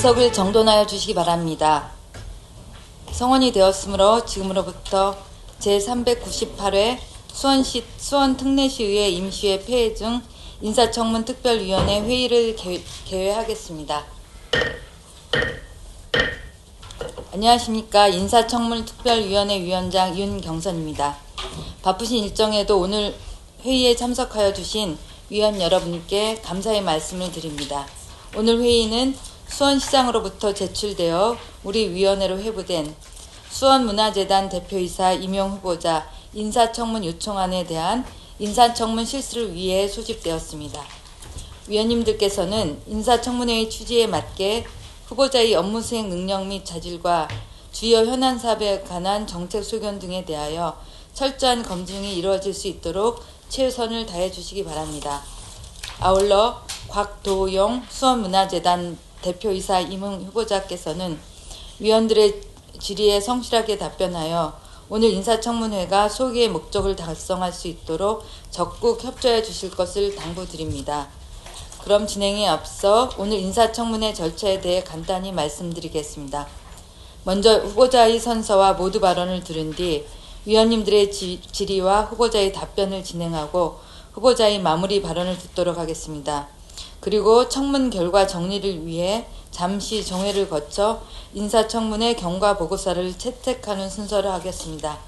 의석을 정돈하여 주시기 바랍니다. 성원이 되었으므로 지금으로부터 제398회 수원시 수원특례시의회 임시회 폐회 중 인사청문 특별위원회 회의를 개회하겠습니다. 안녕하십니까. 인사청문 특별위원회 위원장 윤경선입니다. 바쁘신 일정에도 오늘 회의에 참석하여 주신 위원 여러분께 감사의 말씀을 드립니다. 오늘 회의는 수원시장으로부터 제출되어 우리 위원회로 회부된 수원문화재단 대표이사 임용 후보자 인사청문 요청안에 대한 인사청문 실시를 위해 소집되었습니다. 위원님들께서는 인사청문회의 취지에 맞게 후보자의 업무 수행 능력 및 자질과 주요 현안 사업에 관한 정책 소견 등에 대하여 철저한 검증이 이루어질 수 있도록 최선을 다해 주시기 바랍니다. 아울러 곽도용 수원문화재단 대표이사 임용 후보자께서는 위원들의 질의에 성실하게 답변하여 오늘 인사청문회가 소기의 목적을 달성할 수 있도록 적극 협조해 주실 것을 당부드립니다. 그럼 진행에 앞서 오늘 인사청문회 절차에 대해 간단히 말씀드리겠습니다. 먼저 후보자의 선서와 모두 발언을 들은 뒤 위원님들의 질의와 후보자의 답변을 진행하고 후보자의 마무리 발언을 듣도록 하겠습니다. 그리고 청문 결과 정리를 위해 잠시 정회를 거쳐 인사청문회 경과 보고서를 채택하는 순서를 하겠습니다.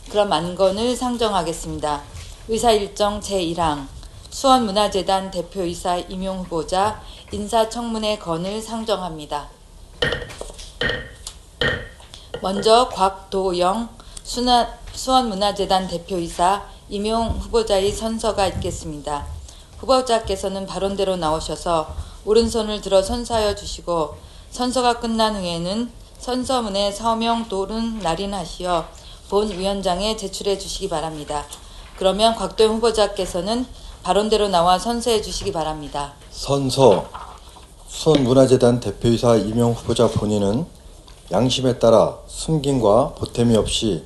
그럼 안건을 상정하겠습니다. 의사일정 제1항 수원문화재단 대표이사 임용 후보자 인사청문회 건을 상정합니다. 먼저 곽도영 수원문화재단 대표이사 임용 후보자의 선서가 있겠습니다. 후보자께서는 발언대로 나오셔서 오른손을 들어 선서하여 주시고 선서가 끝난 후에는 선서문에 서명 또는 날인하시어 본 위원장에 제출해 주시기 바랍니다. 그러면 곽도영 후보자께서는 발언대로 나와 선서해 주시기 바랍니다. 선서 수원문화재단 대표이사 임용 후보자 본인은 양심에 따라 숨김과 보탬이 없이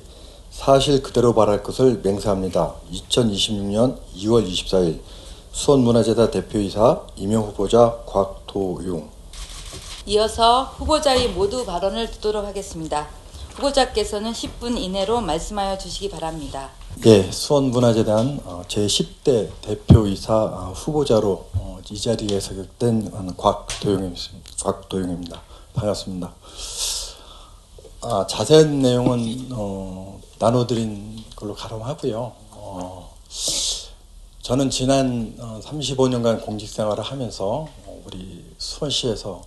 사실 그대로 말할 것을 맹세합니다. 2026년 2월 24일 수원문화재단 대표이사 임용 후보자 곽도용. 이어서 후보자의 모두 발언을 듣도록 하겠습니다. 후보자께서는 10분 이내로 말씀하여 주시기 바랍니다. 예, 수원문화재단 제10대 대표이사 후보자로 이 자리에 서격된 곽도용입니다. 반갑습니다. 자세한 내용은 나눠드린 걸로 가름하고요. 저는 지난 35년간 공직생활을 하면서 우리 수원시에서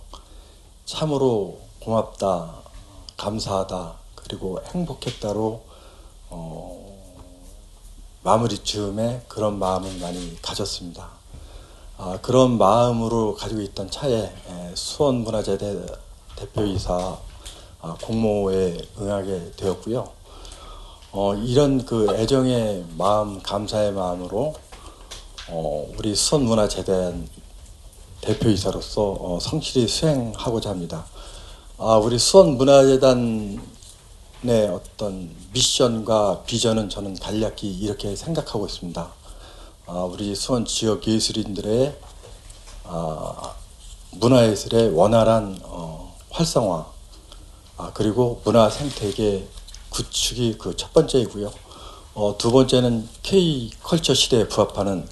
참으로 고맙다, 감사하다, 그리고 행복했다로 마무리 즈음에 그런 마음을 많이 가졌습니다. 그런 마음으로 가지고 있던 차에 수원문화재단 대표이사 공모에 응하게 되었고요. 이런 그 애정의 마음, 감사의 마음으로 우리 수원문화재단 대표이사로서 성실히 수행하고자 합니다. 우리 수원문화재단의 어떤 미션과 비전은 저는 간략히 이렇게 생각하고 있습니다. 우리 수원 지역 예술인들의 문화예술의 원활한 활성화, 그리고 문화 생태계 구축이 그 첫 번째이고요. 두 번째는 K컬처 시대에 부합하는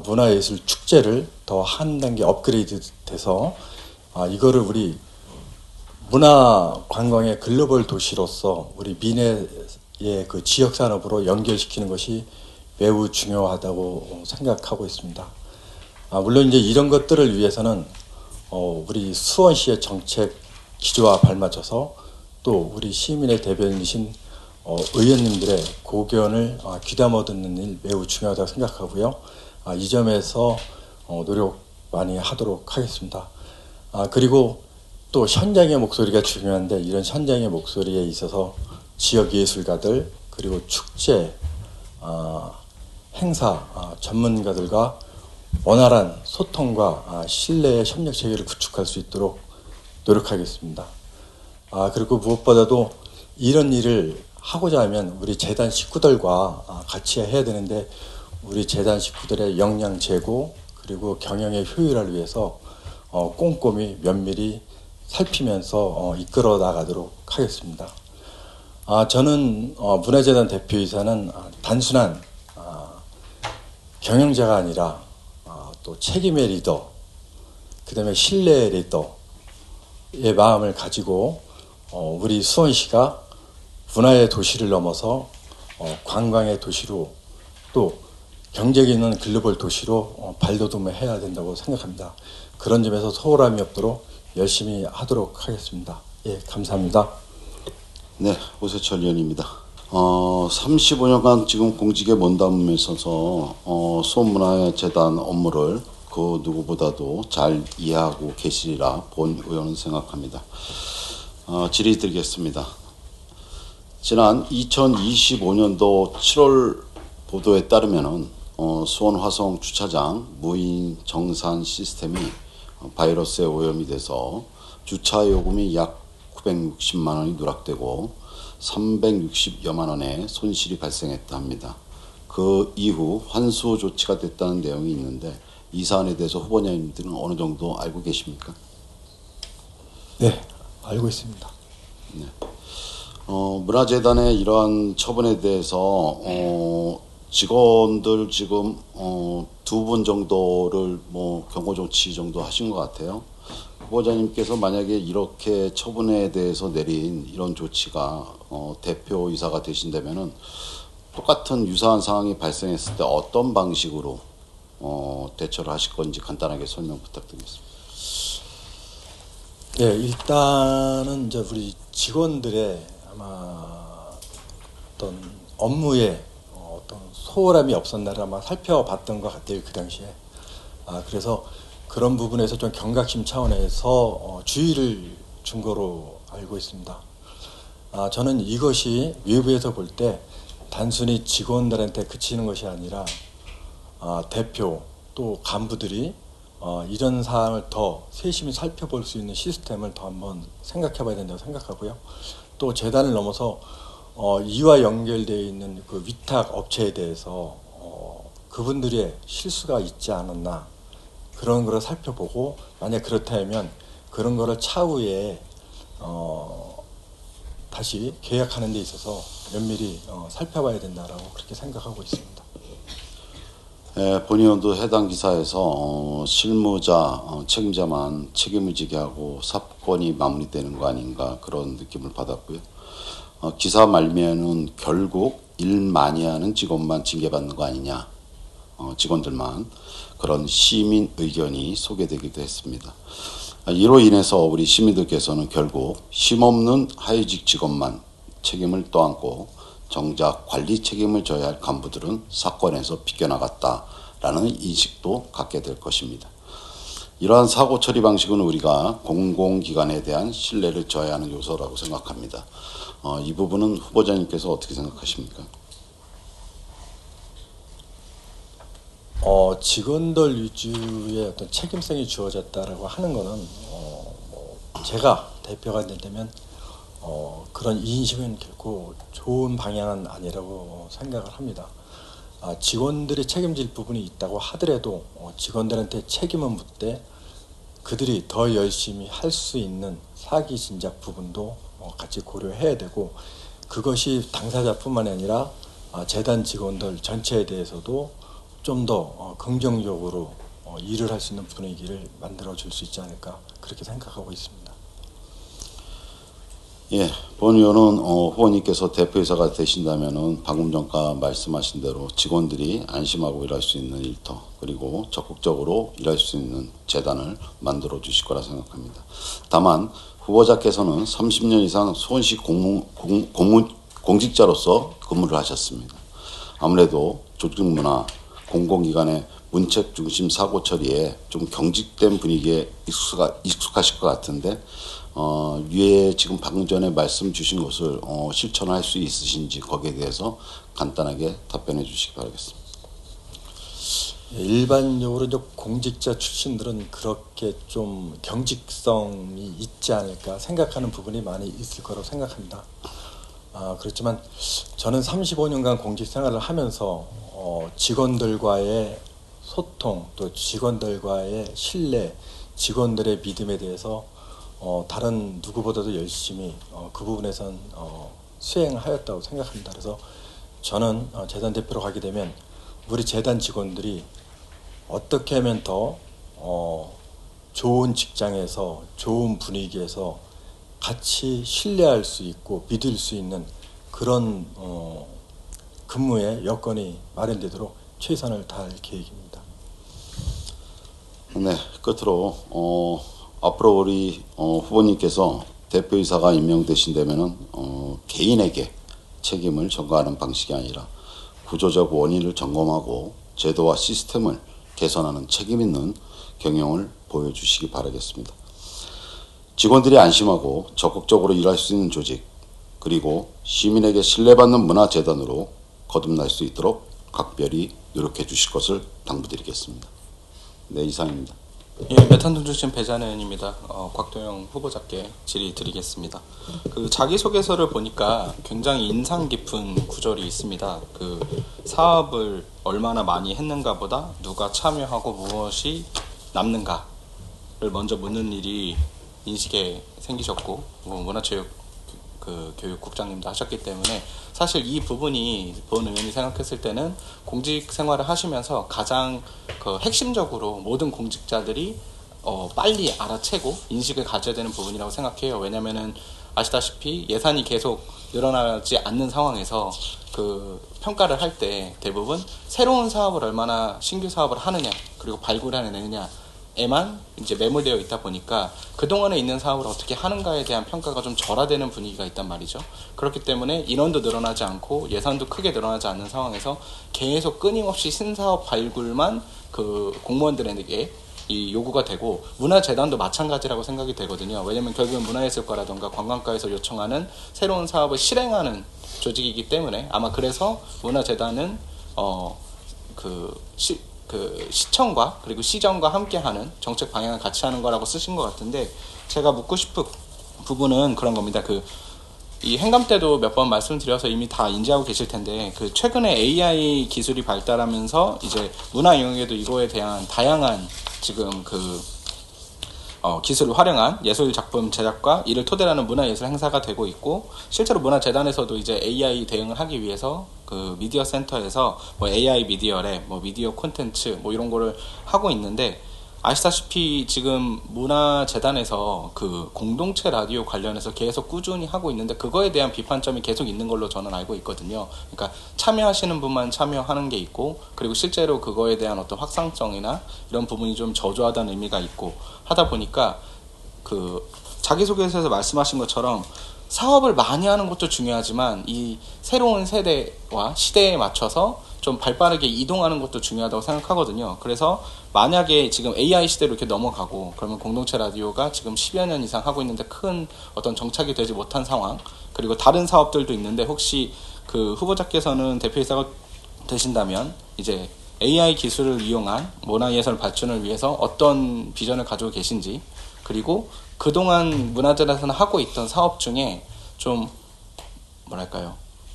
문화예술 축제를 더 한 단계 업그레이드 돼서 이거를 우리 문화관광의 글로벌 도시로서 우리 미래의 그 지역산업으로 연결시키는 것이 매우 중요하다고 생각하고 있습니다. 물론 이제 이런 것들을 위해서는 우리 수원시의 정책 기조와 발맞춰서 또 우리 시민의 대변이신 의원님들의 고견을 귀담아 듣는 일 매우 중요하다고 생각하고요. 이 점에서 노력 많이 하도록 하겠습니다. 그리고 또 현장의 목소리가 중요한데 이런 현장의 목소리에 있어서 지역 예술가들 그리고 축제, 행사 전문가들과 원활한 소통과 신뢰의 협력 체계를 구축할 수 있도록 노력하겠습니다. 그리고 무엇보다도 이런 일을 하고자 하면 우리 재단 식구들과 같이 해야 되는데 우리 재단 식구들의 역량 제고 그리고 경영의 효율화를 위해서 꼼꼼히 면밀히 살피면서 이끌어 나가도록 하겠습니다. 저는 문화재단 대표이사는 단순한 경영자가 아니라 또 책임의 리더, 그 다음에 신뢰의 리더의 마음을 가지고 우리 수원시가 문화의 도시를 넘어서 관광의 도시로 또 경제에 있는 글로벌 도시로 발돋움을 해야 된다고 생각합니다. 그런 점에서 소홀함이 없도록 열심히 하도록 하겠습니다. 예, 감사합니다. 네, 오세철 의원입니다. 35년간 지금 공직에 몸담으에 있어서 수원문화재단 업무를 그 누구보다도 잘 이해하고 계시리라 본 의원은 생각합니다. 질의드리겠습니다. 지난 2025년도 7월 보도에 따르면은 수원 화성 주차장 무인 정산 시스템이 바이러스에 오염이 돼서 주차 요금이 약 960만 원이 누락되고 360여만 원의 손실이 발생했다 합니다. 그 이후 환수 조치가 됐다는 내용이 있는데 이 사안에 대해서 후보자님들은 어느 정도 알고 계십니까? 네, 알고 있습니다. 네. 문화재단의 이러한 처분에 대해서 직원들 지금 2분 정도를 뭐 경고 조치 정도 하신 것 같아요. 후보자님께서 만약에 이렇게 처분에 대해서 내린 이런 조치가 대표이사가 되신다면은 똑같은 유사한 상황이 발생했을 때 어떤 방식으로 대처를 하실 건지 간단하게 설명 부탁드리겠습니다. 네, 일단은 이제 우리 직원들의 아마 어떤 업무에 어떤 소홀함이 없었나를 아마 살펴봤던 것 같아요, 그 당시에. 그래서 그런 부분에서 좀 경각심 차원에서 주의를 준 거로 알고 있습니다. 저는 이것이 외부에서 볼 때 단순히 직원들한테 그치는 것이 아니라 대표 또 간부들이 이런 사항을 더 세심히 살펴볼 수 있는 시스템을 더 한번 생각해 봐야 된다고 생각하고요. 또 재단을 넘어서 이와 연결되어 있는 그 위탁 업체에 대해서 그분들의 실수가 있지 않았나 그런 거를 살펴보고 만약 그렇다면 그런 거를 차후에 다시 계약하는 데 있어서 면밀히 살펴봐야 된다라고 그렇게 생각하고 있습니다. 본 의원도 해당 기사에서 실무자, 책임자만 책임을 지게 하고 사건이 마무리되는 거 아닌가 그런 느낌을 받았고요. 기사 말미에는 결국 일 많이 하는 직원만 징계받는 거 아니냐, 직원들만 그런 시민 의견이 소개되기도 했습니다. 이로 인해서 우리 시민들께서는 결국 힘없는 하위직 직원만 책임을 떠안고 정작 관리 책임을 져야 할 간부들은 사건에서 비껴나갔다라는 인식도 갖게 될 것입니다. 이러한 사고 처리 방식은 우리가 공공기관에 대한 신뢰를 줘야 하는 요소라고 생각합니다. 이 부분은 후보자님께서 어떻게 생각하십니까? 직원들 위주의 어떤 책임성이 주어졌다라고 하는 거는 제가 대표가 된다면 그런 인식은 결코 좋은 방향은 아니라고 생각을 합니다. 직원들이 책임질 부분이 있다고 하더라도 직원들한테 책임을 묻되 그들이 더 열심히 할 수 있는 사기 진작 부분도 같이 고려해야 되고 그것이 당사자뿐만이 아니라 재단 직원들 전체에 대해서도 좀 더 긍정적으로 일을 할 수 있는 분위기를 만들어 줄 수 있지 않을까 그렇게 생각하고 있습니다. 예, 본 의원은 후보님께서 대표이사가 되신다면은 방금 전까 말씀하신 대로 직원들이 안심하고 일할 수 있는 일터 그리고 적극적으로 일할 수 있는 재단을 만들어 주실 거라 생각합니다. 다만 후보자께서는 30년 이상 수원시 공직자로서 근무를 하셨습니다. 아무래도 조직문화, 공공기관의 문책 중심 사고 처리에 좀 경직된 분위기에 익숙하실 것 같은데 위에 지금 방금 전에 말씀 주신 것을 실천할 수 있으신지 거기에 대해서 간단하게 답변해 주시기 바라겠습니다. 일반적으로 이제 공직자 출신들은 그렇게 좀 경직성이 있지 않을까 생각하는 부분이 많이 있을 거라고 생각합니다. 그렇지만 저는 35년간 공직 생활을 하면서 직원들과의 소통 또 직원들과의 신뢰, 직원들의 믿음에 대해서 다른 누구보다도 열심히 그 부분에선 수행하였다고 생각합니다. 그래서 저는 재단 대표로 가게 되면 우리 재단 직원들이 어떻게 하면 더 좋은 직장에서 좋은 분위기에서 같이 신뢰할 수 있고 믿을 수 있는 그런 근무의 여건이 마련되도록 최선을 다할 계획입니다. 네, 끝으로 앞으로 우리 후보님께서 대표이사가 임명되신다면은 개인에게 책임을 전가하는 방식이 아니라 구조적 원인을 점검하고 제도와 시스템을 개선하는 책임 있는 경영을 보여주시기 바라겠습니다. 직원들이 안심하고 적극적으로 일할 수 있는 조직, 그리고 시민에게 신뢰받는 문화재단으로 거듭날 수 있도록 각별히 노력해 주실 것을 당부드리겠습니다. 네, 이상입니다. 예, 메탄돈 출신 배잔 의원입니다. 곽도영 후보자께 질의드리겠습니다. 그 자기소개서를 보니까 굉장히 인상 깊은 구절이 있습니다. 그 사업을 얼마나 많이 했는가보다 누가 참여하고 무엇이 남는가를 먼저 묻는 일이 인식에 생기셨고 문화체육 교육국장님도 하셨기 때문에 사실 이 부분이 본 의원이 생각했을 때는 공직 생활을 하시면서 가장 핵심적으로 모든 공직자들이 빨리 알아채고 인식을 가져야 되는 부분이라고 생각해요. 왜냐면은 아시다시피 예산이 계속 늘어나지 않는 상황에서 그 평가를 할 때 대부분 새로운 사업을 얼마나 신규 사업을 하느냐 그리고 발굴해내느냐 에만 이제 매몰되어 있다 보니까 그동안에 있는 사업을 어떻게 하는가에 대한 평가가 좀 절하되는 분위기가 있단 말이죠. 그렇기 때문에 인원도 늘어나지 않고 예산도 크게 늘어나지 않는 상황에서 계속 끊임없이 신사업 발굴만 그 공무원들에게 이 요구가 되고 문화재단도 마찬가지라고 생각이 되거든요. 왜냐하면 결국은 문화예술과라던가 관광과에서 요청하는 새로운 사업을 실행하는 조직이기 때문에 아마 그래서 문화재단은 시청과 그리고 시정과 함께하는 정책 방향을 같이 하는 거라고 쓰신 것 같은데 제가 묻고 싶은 부분은 그런 겁니다. 이 행감 때도 몇 번 말씀드려서 이미 다 인지하고 계실 텐데 최근에 AI 기술이 발달하면서 이제 문화 영역에도 이거에 대한 다양한 지금 기술을 활용한 예술 작품 제작과 이를 토대로 하는 문화예술 행사가 되고 있고 실제로 문화재단에서도 이제 AI 대응을 하기 위해서 그 미디어 센터에서 AI 미디어랩, 미디어 콘텐츠 이런 거를 하고 있는데 아시다시피 지금 문화재단에서 그 공동체 라디오 관련해서 계속 꾸준히 하고 있는데 그거에 대한 비판점이 계속 있는 걸로 저는 알고 있거든요. 그러니까 참여하시는 분만 참여하는 게 있고 그리고 실제로 그거에 대한 어떤 확산성이나 이런 부분이 좀 저조하다는 의미가 있고 하다 보니까 자기소개서에서 말씀하신 것처럼 사업을 많이 하는 것도 중요하지만 이 새로운 세대와 시대에 맞춰서 좀 발빠르게 이동하는 것도 중요하다고 생각하거든요. 그래서 만약에 지금 AI 시대로 이렇게 넘어가고 그러면 공동체 라디오가 지금 10여 년 이상 하고 있는데 큰 어떤 정착이 되지 못한 상황 그리고 다른 사업들도 있는데 혹시 그 후보자께서는 대표이사가 되신다면 이제 AI 기술을 이용한 문화예술 발전을 위해서 어떤 비전을 가지고 계신지 그리고 그동안 문화재단에서는 하고 있던 사업 중에 좀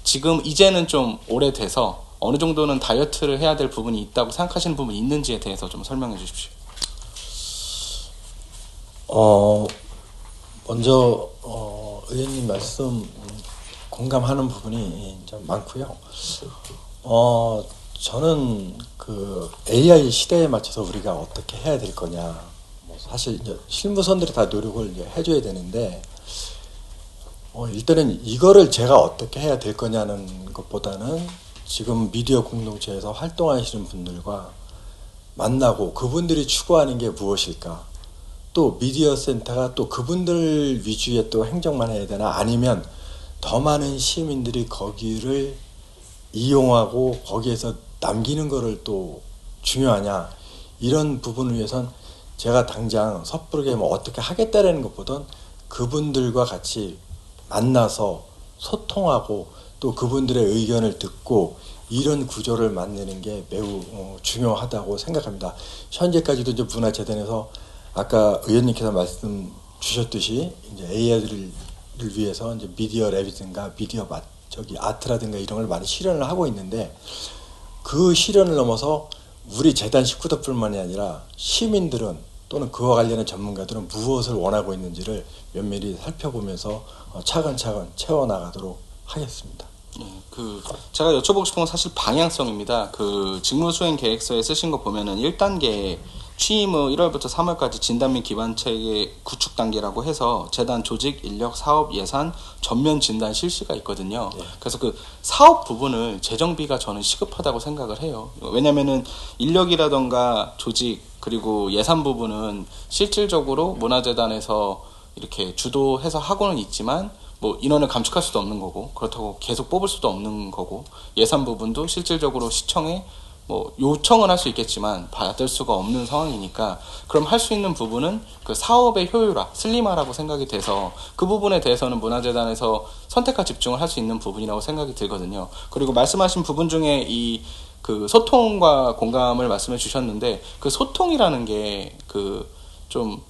지금 이제는 좀 오래돼서 어느 정도는 다이어트를 해야 될 부분이 있다고 생각하시는 부분이 있는지에 대해서 좀 설명해 주십시오. 먼저 의원님 말씀 공감하는 부분이 좀 많고요. 저는 그 AI 시대에 맞춰서 우리가 어떻게 해야 될 거냐. 사실 이제 실무선들이 다 노력을 이제 해줘야 되는데 일단은 이거를 제가 어떻게 해야 될 거냐는 것보다는 지금 미디어 공동체에서 활동하시는 분들과 만나고 그분들이 추구하는 게 무엇일까? 또 미디어 센터가 또 그분들 위주의 또 행정만 해야 되나? 아니면 더 많은 시민들이 거기를 이용하고 거기에서 남기는 거를 또 중요하냐? 이런 부분을 위해선 제가 당장 섣부르게 어떻게 하겠다라는 것보단 그분들과 같이 만나서 소통하고 또 그분들의 의견을 듣고 이런 구조를 만드는 게 매우 중요하다고 생각합니다. 현재까지도 이제 문화재단에서 아까 의원님께서 말씀 주셨듯이 이제 AI를 위해서 이제 미디어 랩이든가 미디어 아트라든가 이런 걸 많이 실현을 하고 있는데 그 실현을 넘어서 우리 재단 식구들뿐만이 아니라 시민들은 또는 그와 관련한 전문가들은 무엇을 원하고 있는지를 면밀히 살펴보면서 차근차근 채워나가도록 하겠습니다. 제가 여쭤보고 싶은 건 사실 방향성입니다. 그 직무수행 계획서에 쓰신 거 보면은 1단계 취임 후 1월부터 3월까지 진단 및 기반 체계 구축 단계라고 해서 재단 조직, 인력, 사업, 예산 전면 진단 실시가 있거든요. 네. 그래서 그 사업 부분을 재정비가 저는 시급하다고 생각을 해요. 왜냐면은 인력이라던가 조직 그리고 예산 부분은 실질적으로 문화재단에서 이렇게 주도해서 하고는 있지만 뭐 인원을 감축할 수도 없는 거고 그렇다고 계속 뽑을 수도 없는 거고 예산 부분도 실질적으로 시청에 뭐 요청은 할 수 있겠지만 받을 수가 없는 상황이니까 그럼 할 수 있는 부분은 그 사업의 효율화, 슬림화라고 생각이 돼서 그 부분에 대해서는 문화재단에서 선택과 집중을 할 수 있는 부분이라고 생각이 들거든요. 그리고 말씀하신 부분 중에 이 그 소통과 공감을 말씀해 주셨는데 그 소통이라는 게 그 좀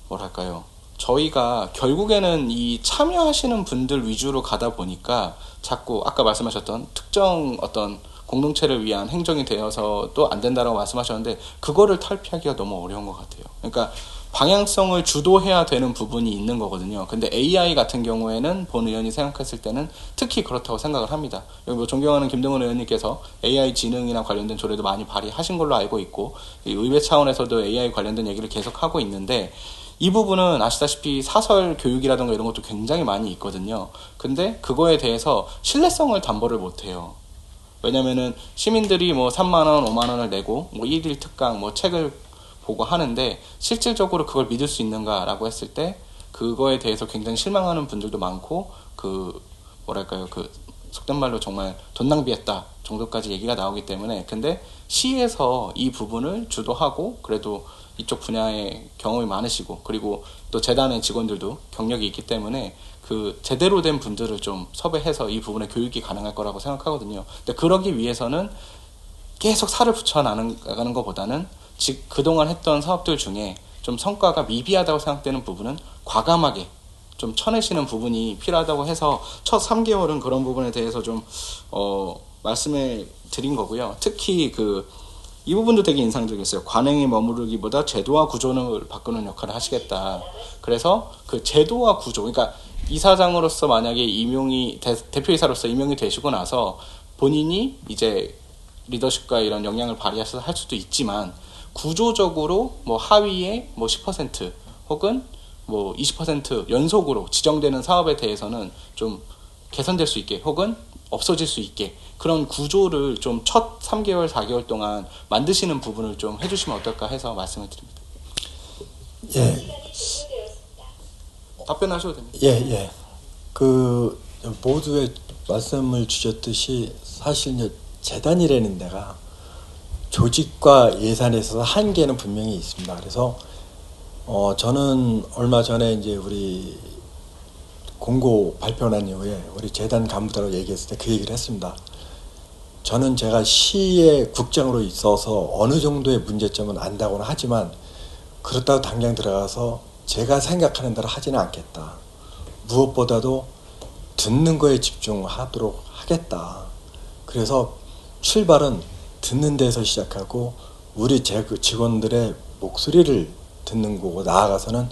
뭐랄까요? 저희가 결국에는 이 참여하시는 분들 위주로 가다 보니까 자꾸 아까 말씀하셨던 특정 어떤 공동체를 위한 행정이 되어서 또 안 된다라고 말씀하셨는데 그거를 탈피하기가 너무 어려운 것 같아요. 그러니까 방향성을 주도해야 되는 부분이 있는 거거든요. 근데 AI 같은 경우에는 본 의원이 생각했을 때는 특히 그렇다고 생각을 합니다. 여기 뭐 존경하는 김동훈 의원님께서 AI 지능이나 관련된 조례도 많이 발의하신 걸로 알고 있고 이 의회 차원에서도 AI 관련된 얘기를 계속 하고 있는데 이 부분은 아시다시피 사설 교육이라든가 이런 것도 굉장히 많이 있거든요. 근데 그거에 대해서 신뢰성을 담보를 못해요. 왜냐면은 시민들이 뭐 3만원, 5만원을 내고 뭐 1일 특강 뭐 책을 보고 하는데 실질적으로 그걸 믿을 수 있는가라고 했을 때 그거에 대해서 굉장히 실망하는 분들도 많고 그 뭐랄까요 그 속된 말로 정말 돈 낭비했다 정도까지 얘기가 나오기 때문에 근데 시에서 이 부분을 주도하고 그래도 이쪽 분야에 경험이 많으시고 그리고 또 재단의 직원들도 경력이 있기 때문에 그 제대로 된 분들을 좀 섭외해서 이 부분에 교육이 가능할 거라고 생각하거든요. 근데 그러기 위해서는 계속 살을 붙여 나가는 것보다는 그동안 했던 사업들 중에 좀 성과가 미비하다고 생각되는 부분은 과감하게 좀 쳐내시는 부분이 필요하다고 해서 첫 3개월은 그런 부분에 대해서 좀 말씀을 드린 거고요. 특히 이 부분도 되게 인상적이었어요. 관행에 머무르기보다 제도와 구조를 바꾸는 역할을 하시겠다. 그래서 그 제도와 구조, 그러니까 이사장으로서 만약에 대표이사로서 임용이 되시고 나서 본인이 이제 리더십과 이런 역량을 발휘해서 할 수도 있지만 구조적으로 뭐 하위에 뭐 10% 혹은 뭐 20% 연속으로 지정되는 사업에 대해서는 좀 개선될 수 있게 혹은 없어질 수 있게 그런 구조를 좀 첫 3개월, 4개월 동안 만드시는 부분을 좀 해주시면 어떨까 해서 말씀을 드립니다. 예. 답변하셔도 됩니다. 예. 그 모두의 말씀을 주셨듯이 사실 이제 재단이라는 데가 조직과 예산에 있어서 한계는 분명히 있습니다. 그래서 저는 얼마 전에 이제 우리 공고 발표한 이후에 우리 재단 간부들하고 얘기했을 때 그 얘기를 했습니다. 저는 제가 시의 국장으로 있어서 어느 정도의 문제점은 안다고는 하지만 그렇다고 당장 들어가서 제가 생각하는 대로 하지는 않겠다. 무엇보다도 듣는 거에 집중하도록 하겠다. 그래서 출발은 듣는 데서 시작하고 우리 직원들의 목소리를 듣는 거고 나아가서는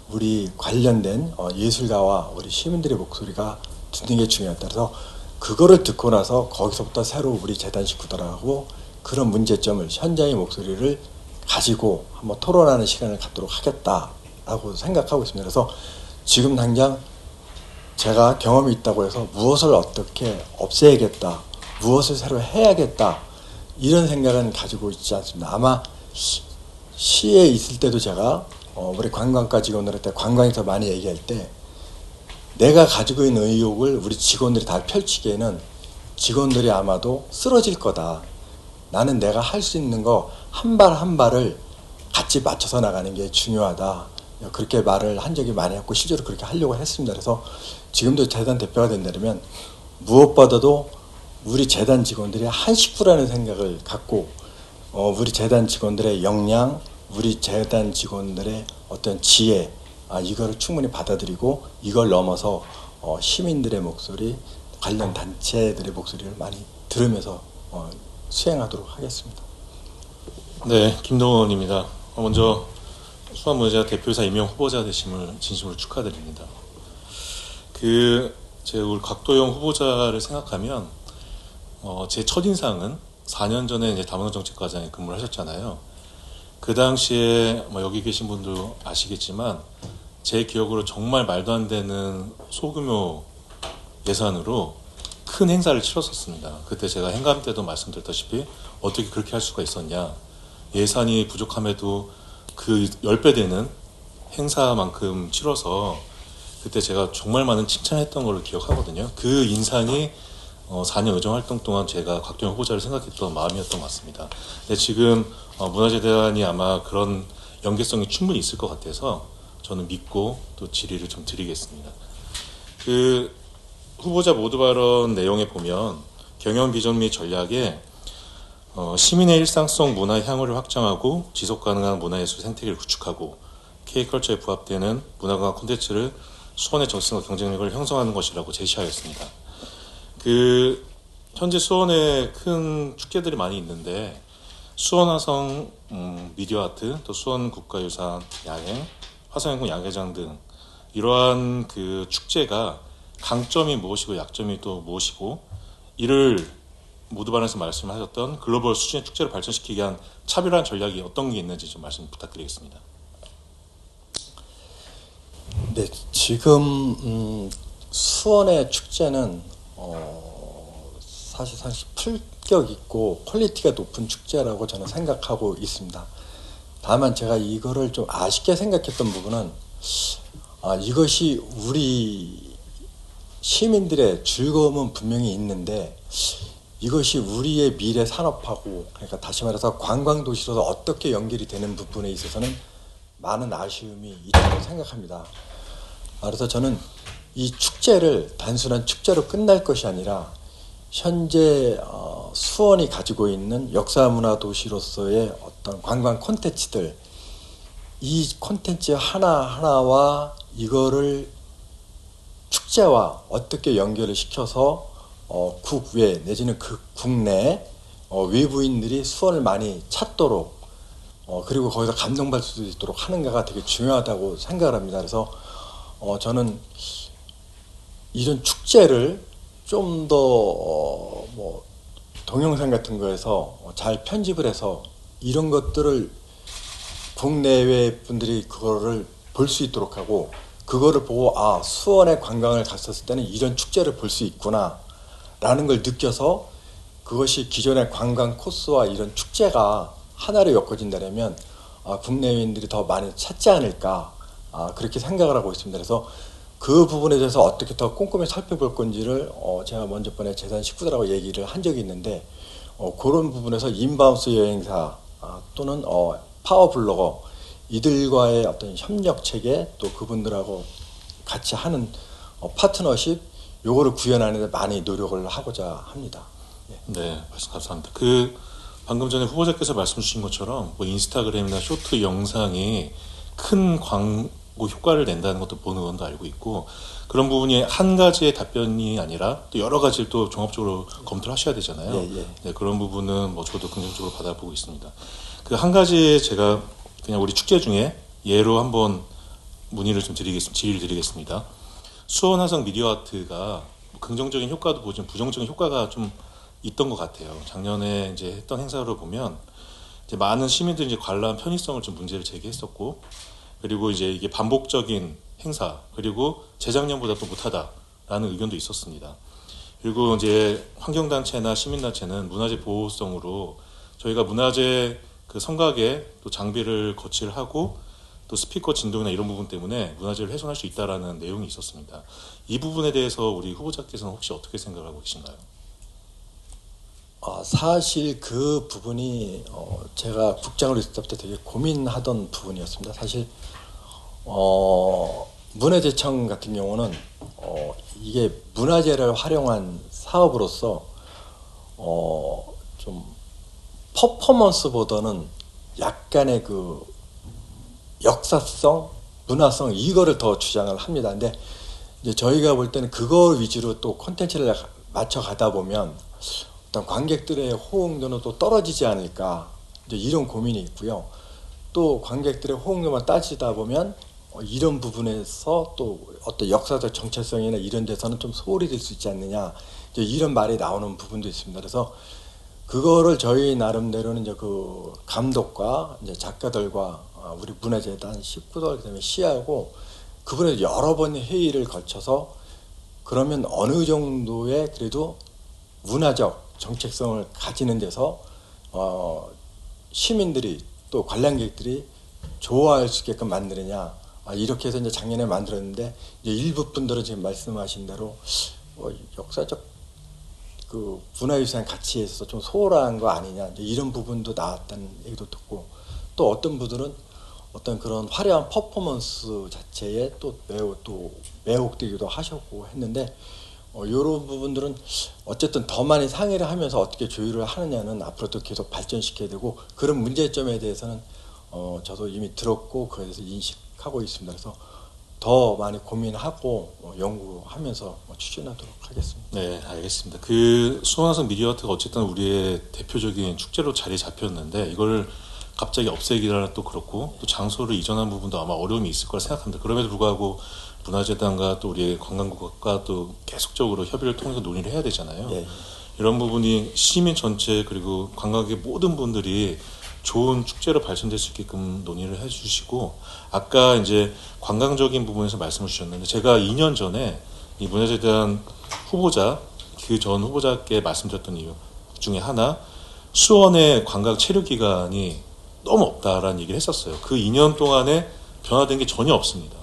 우리 관련된 예술가와 우리 시민들의 목소리가 듣는 게 중요하다. 그래서 그거를 듣고 나서 거기서부터 새로 우리 재단 식구들하고 그런 문제점을 현장의 목소리를 가지고 한번 토론하는 시간을 갖도록 하겠다라고 생각하고 있습니다. 그래서 지금 당장 제가 경험이 있다고 해서 무엇을 어떻게 없애야겠다, 무엇을 새로 해야겠다 이런 생각은 가지고 있지 않습니다. 아마 시에 있을 때도 제가 우리 관광과 직원들한테 관광에서 많이 얘기할 때 내가 가지고 있는 의욕을 우리 직원들이 다 펼치기에는 직원들이 아마도 쓰러질 거다. 나는 내가 할 수 있는 거 한 발 한 발을 같이 맞춰서 나가는 게 중요하다. 그렇게 말을 한 적이 많이 했고 실제로 그렇게 하려고 했습니다. 그래서 지금도 재단 대표가 된다면 무엇보다도 우리 재단 직원들이 한 식구라는 생각을 갖고 우리 재단 직원들의 역량, 우리 재단 직원들의 어떤 지혜 이거를 충분히 받아들이고 이걸 넘어서 시민들의 목소리, 관련 단체들의 목소리를 많이 들으면서 수행하도록 하겠습니다. 네, 김동원입니다. 먼저 수원문화재가 대표이사 임명 후보자 되심을 진심으로 축하드립니다. 제 우리 곽도영 후보자를 생각하면 제 첫인상은 4년 전에 이제 다문화정책과장에 근무를 하셨잖아요. 그 당시에 여기 계신 분도 아시겠지만 제 기억으로 정말 말도 안 되는 소규모 예산으로 큰 행사를 치렀었습니다. 그때 제가 행감 때도 말씀드렸다시피 어떻게 그렇게 할 수가 있었냐. 예산이 부족함에도 그 10배 되는 행사만큼 치러서 그때 제가 정말 많은 칭찬했던 걸로 기억하거든요. 그 인상이 4년 의정활동 동안 제가 곽도영 후보자를 생각했던 마음이었던 것 같습니다. 근데 지금 문화재단이 아마 그런 연계성이 충분히 있을 것 같아서 저는 믿고 또 질의를 좀 드리겠습니다. 후보자 모두 발언 내용에 보면 경영 비전 및 전략에 시민의 일상성 문화 향후를 확장하고 지속 가능한 문화예술 생태계를 구축하고 K컬처에 부합되는 문화관광 콘텐츠를 수원의 정신과 경쟁력을 형성하는 것이라고 제시하였습니다. 현재 수원에 큰 축제들이 많이 있는데 수원화성 미디어 아트, 또 수원 국가유산 야행, 화성행궁 야외장 등 이러한 축제가 강점이 무엇이고 약점이 또 무엇이고 이를 모두 발언에서 말씀하셨던 글로벌 수준의 축제를 발전시키기 위한 차별화한 전략이 어떤 게 있는지 좀 말씀 부탁드리겠습니다. 네, 지금 수원의 축제는 사실상 품격 있고 퀄리티가 높은 축제라고 저는 생각하고 있습니다. 다만 제가 이거를 좀 아쉽게 생각했던 부분은 이것이 우리 시민들의 즐거움은 분명히 있는데 이것이 우리의 미래 산업하고, 그러니까 다시 말해서 관광도시로서 어떻게 연결이 되는 부분에 있어서는 많은 아쉬움이 있다고 생각합니다. 그래서 저는 이 축제를 단순한 축제로 끝날 것이 아니라 현재 수원이 가지고 있는 역사문화도시로서의 어떤 관광 콘텐츠들, 이 콘텐츠 하나하나와 이거를 축제와 어떻게 연결을 시켜서 국외 내지는 그 국내 외부인들이 수원을 많이 찾도록 그리고 거기서 감동받을 수 있도록 하는가가 되게 중요하다고 생각을 합니다. 그래서 저는 이런 축제를 좀 더 동영상 같은 거에서 잘 편집을 해서 이런 것들을 국내외 분들이 그거를 볼 수 있도록 하고, 그거를 보고 수원에 관광을 갔었을 때는 이런 축제를 볼 수 있구나 라는 걸 느껴서 그것이 기존의 관광 코스와 이런 축제가 하나로 엮어진다면 국내외인들이 더 많이 찾지 않을까, 그렇게 생각을 하고 있습니다. 그래서 그 부분에 대해서 어떻게 더 꼼꼼히 살펴볼 건지를 제가 먼저 번에 재단 식구들하고 얘기를 한 적이 있는데 그런 부분에서 인바운스 여행사 또는 파워블로거 이들과의 어떤 협력 체계, 또 그분들하고 같이 하는 파트너십, 요거를 구현하는 데 많이 노력을 하고자 합니다. 네, 말씀 감사합니다. 방금 전에 후보자께서 말씀 주신 것처럼 인스타그램이나 쇼트 영상이 큰 광고 효과를 낸다는 것도 보는 건도 알고 있고, 그런 부분이 한 가지의 답변이 아니라 또 여러 가지를 또 종합적으로 검토를 하셔야 되잖아요. 네, 그런 부분은 저도 긍정적으로 받아보고 있습니다. 한 가지 제가 그냥 우리 축제 중에 예로 한번 문의를 좀 질의를 드리겠습니다. 수원 화성 미디어 아트가 긍정적인 효과도 보지만 부정적인 효과가 좀 있던 것 같아요. 작년에 이제 했던 행사를 보면 이제 많은 시민들이 이제 관람 편의성을 좀 문제를 제기했었고, 그리고 이제 이게 반복적인 행사, 그리고 재작년보다 또 못하다라는 의견도 있었습니다. 그리고 이제 환경단체나 시민단체는 문화재 보호성으로 저희가 문화재 성곽에 또 장비를 거치를 하고 또 스피커 진동이나 이런 부분 때문에 문화재를 훼손할 수 있다라는 내용이 있었습니다. 이 부분에 대해서 우리 후보자께서는 혹시 어떻게 생각하고 계신가요? 사실 그 부분이 제가 국장으로 있을 때부터 되게 고민하던 부분이었습니다. 사실 문화재청 같은 경우는 이게 문화재를 활용한 사업으로서 좀 퍼포먼스보다는 약간의 그 역사성, 문화성 이거를 더 주장을 합니다. 근데 이제 저희가 볼 때는 그거 위주로 또 콘텐츠를 맞춰 가다 보면 어떤 관객들의 호응도는 또 떨어지지 않을까, 이제 이런 고민이 있고요. 또 관객들의 호응도만 따지다 보면 이런 부분에서 또 어떤 역사적 정체성이나 이런 데서는 좀 소홀히 될 수 있지 않느냐, 이제 이런 말이 나오는 부분도 있습니다. 그래서 그거를 저희 나름대로는 이제 그 감독과 이제 작가들과 우리 문화재단 식구들 그다음에 시하고 그분의 여러 번의 회의를 거쳐서 그러면 어느 정도의 그래도 문화적 정체성을 가지는 데서 시민들이 또 관람객들이 좋아할 수 있게끔 만드느냐, 이렇게 해서 이제 작년에 만들었는데 이제 일부 분들은 지금 말씀하신 대로 역사적 그 문화유산 가치에 있어서 좀 소홀한 거 아니냐, 이제 이런 부분도 나왔다는 얘기도 듣고, 또 어떤 분들은 어떤 그런 화려한 퍼포먼스 자체에 또 매우 또 매혹되기도 하셨고 했는데, 이런 부분들은 어쨌든 더 많이 상의를 하면서 어떻게 조율을 하느냐는 앞으로도 계속 발전시켜야 되고, 그런 문제점에 대해서는 저도 이미 들었고 그에 대해서 인식하고 있습니다. 그래서 더 많이 고민하고 연구하면서 추진하도록 하겠습니다. 네, 알겠습니다. 그 수원화성 미디어아트가 어쨌든 우리의 대표적인 축제로 자리 잡혔는데 이걸 갑자기 없애기라는 또 그렇고, 또 장소를 이전한 부분도 아마 어려움이 있을 거라 생각합니다. 그럼에도 불구하고 문화재단과 또 우리 관광국과 또 계속적으로 협의를 통해서 논의를 해야 되잖아요. 예. 이런 부분이 시민 전체 그리고 관광객 모든 분들이 좋은 축제로 발전될 수 있게끔 논의를 해주시고, 아까 이제 관광적인 부분에서 말씀을 주셨는데 제가 2년 전에 이 문화재단 후보자, 그 전 후보자께 말씀드렸던 이유 중에 하나, 수원의 관광 체류 기간이 너무 없다라는 얘기를 했었어요. 그 2년 동안에 변화된 게 전혀 없습니다.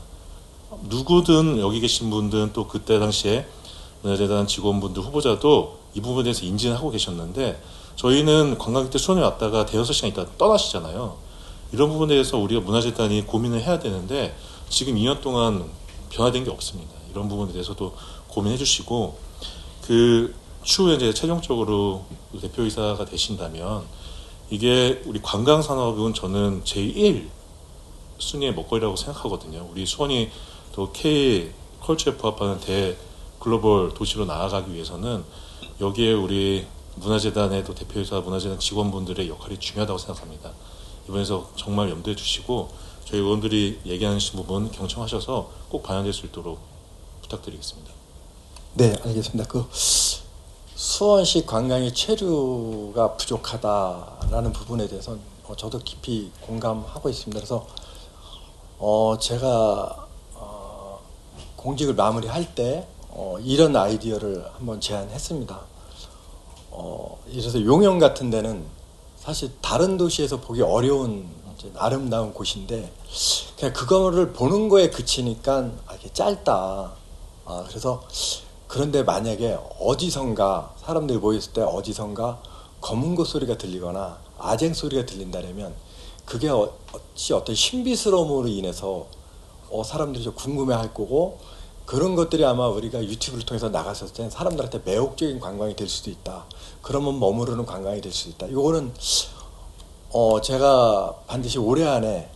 누구든 여기 계신 분들은 또 그때 당시에 문화재단 직원분들 후보자도 이 부분에 대해서 인지는 하고 계셨는데, 저희는 관광객들 수원에 왔다가 대여섯 시간 있다 떠나시잖아요. 이런 부분에 대해서 우리가 문화재단이 고민을 해야 되는데 지금 2년 동안 변화된 게 없습니다. 이런 부분에 대해서도 고민해 주시고, 그 추후에 이제 최종적으로 대표이사가 되신다면 이게 우리 관광산업은 저는 제1 순위의 먹거리라고 생각하거든요. 우리 수원이 또 K 컬처에 부합하는 대 글로벌 도시로 나아가기 위해서는 여기에 우리 문화재단의 또 대표이사 문화재단 직원분들의 역할이 중요하다고 생각합니다. 이번에서 정말 염두에 두시고 저희 의원들이 얘기하신 부분 경청하셔서 꼭 반영될 수 있도록 부탁드리겠습니다. 네, 알겠습니다. 그 수원시 관광의 체류가 부족하다라는 부분에 대해서는 저도 깊이 공감하고 있습니다. 그래서 제가 공직을 마무리할 때 이런 아이디어를 한번 제안했습니다. 이래서 용영 같은 데는 사실 다른 도시에서 보기 어려운 아름다운 곳인데 그냥 그거를 보는 거에 그치니까 이렇게 짧다. 그래서 그런데 만약에 어디선가 사람들이 모였을 때 어디선가 검은고 소리가 들리거나 아쟁 소리가 들린다면 그게 어찌 어떤 신비스러움으로 인해서 사람들이 좀 궁금해할 거고, 그런 것들이 아마 우리가 유튜브를 통해서 나갔을 때 사람들한테 매혹적인 관광이 될 수도 있다. 그러면 머무르는 관광이 될 수도 있다. 이거는 제가 반드시 올해 안에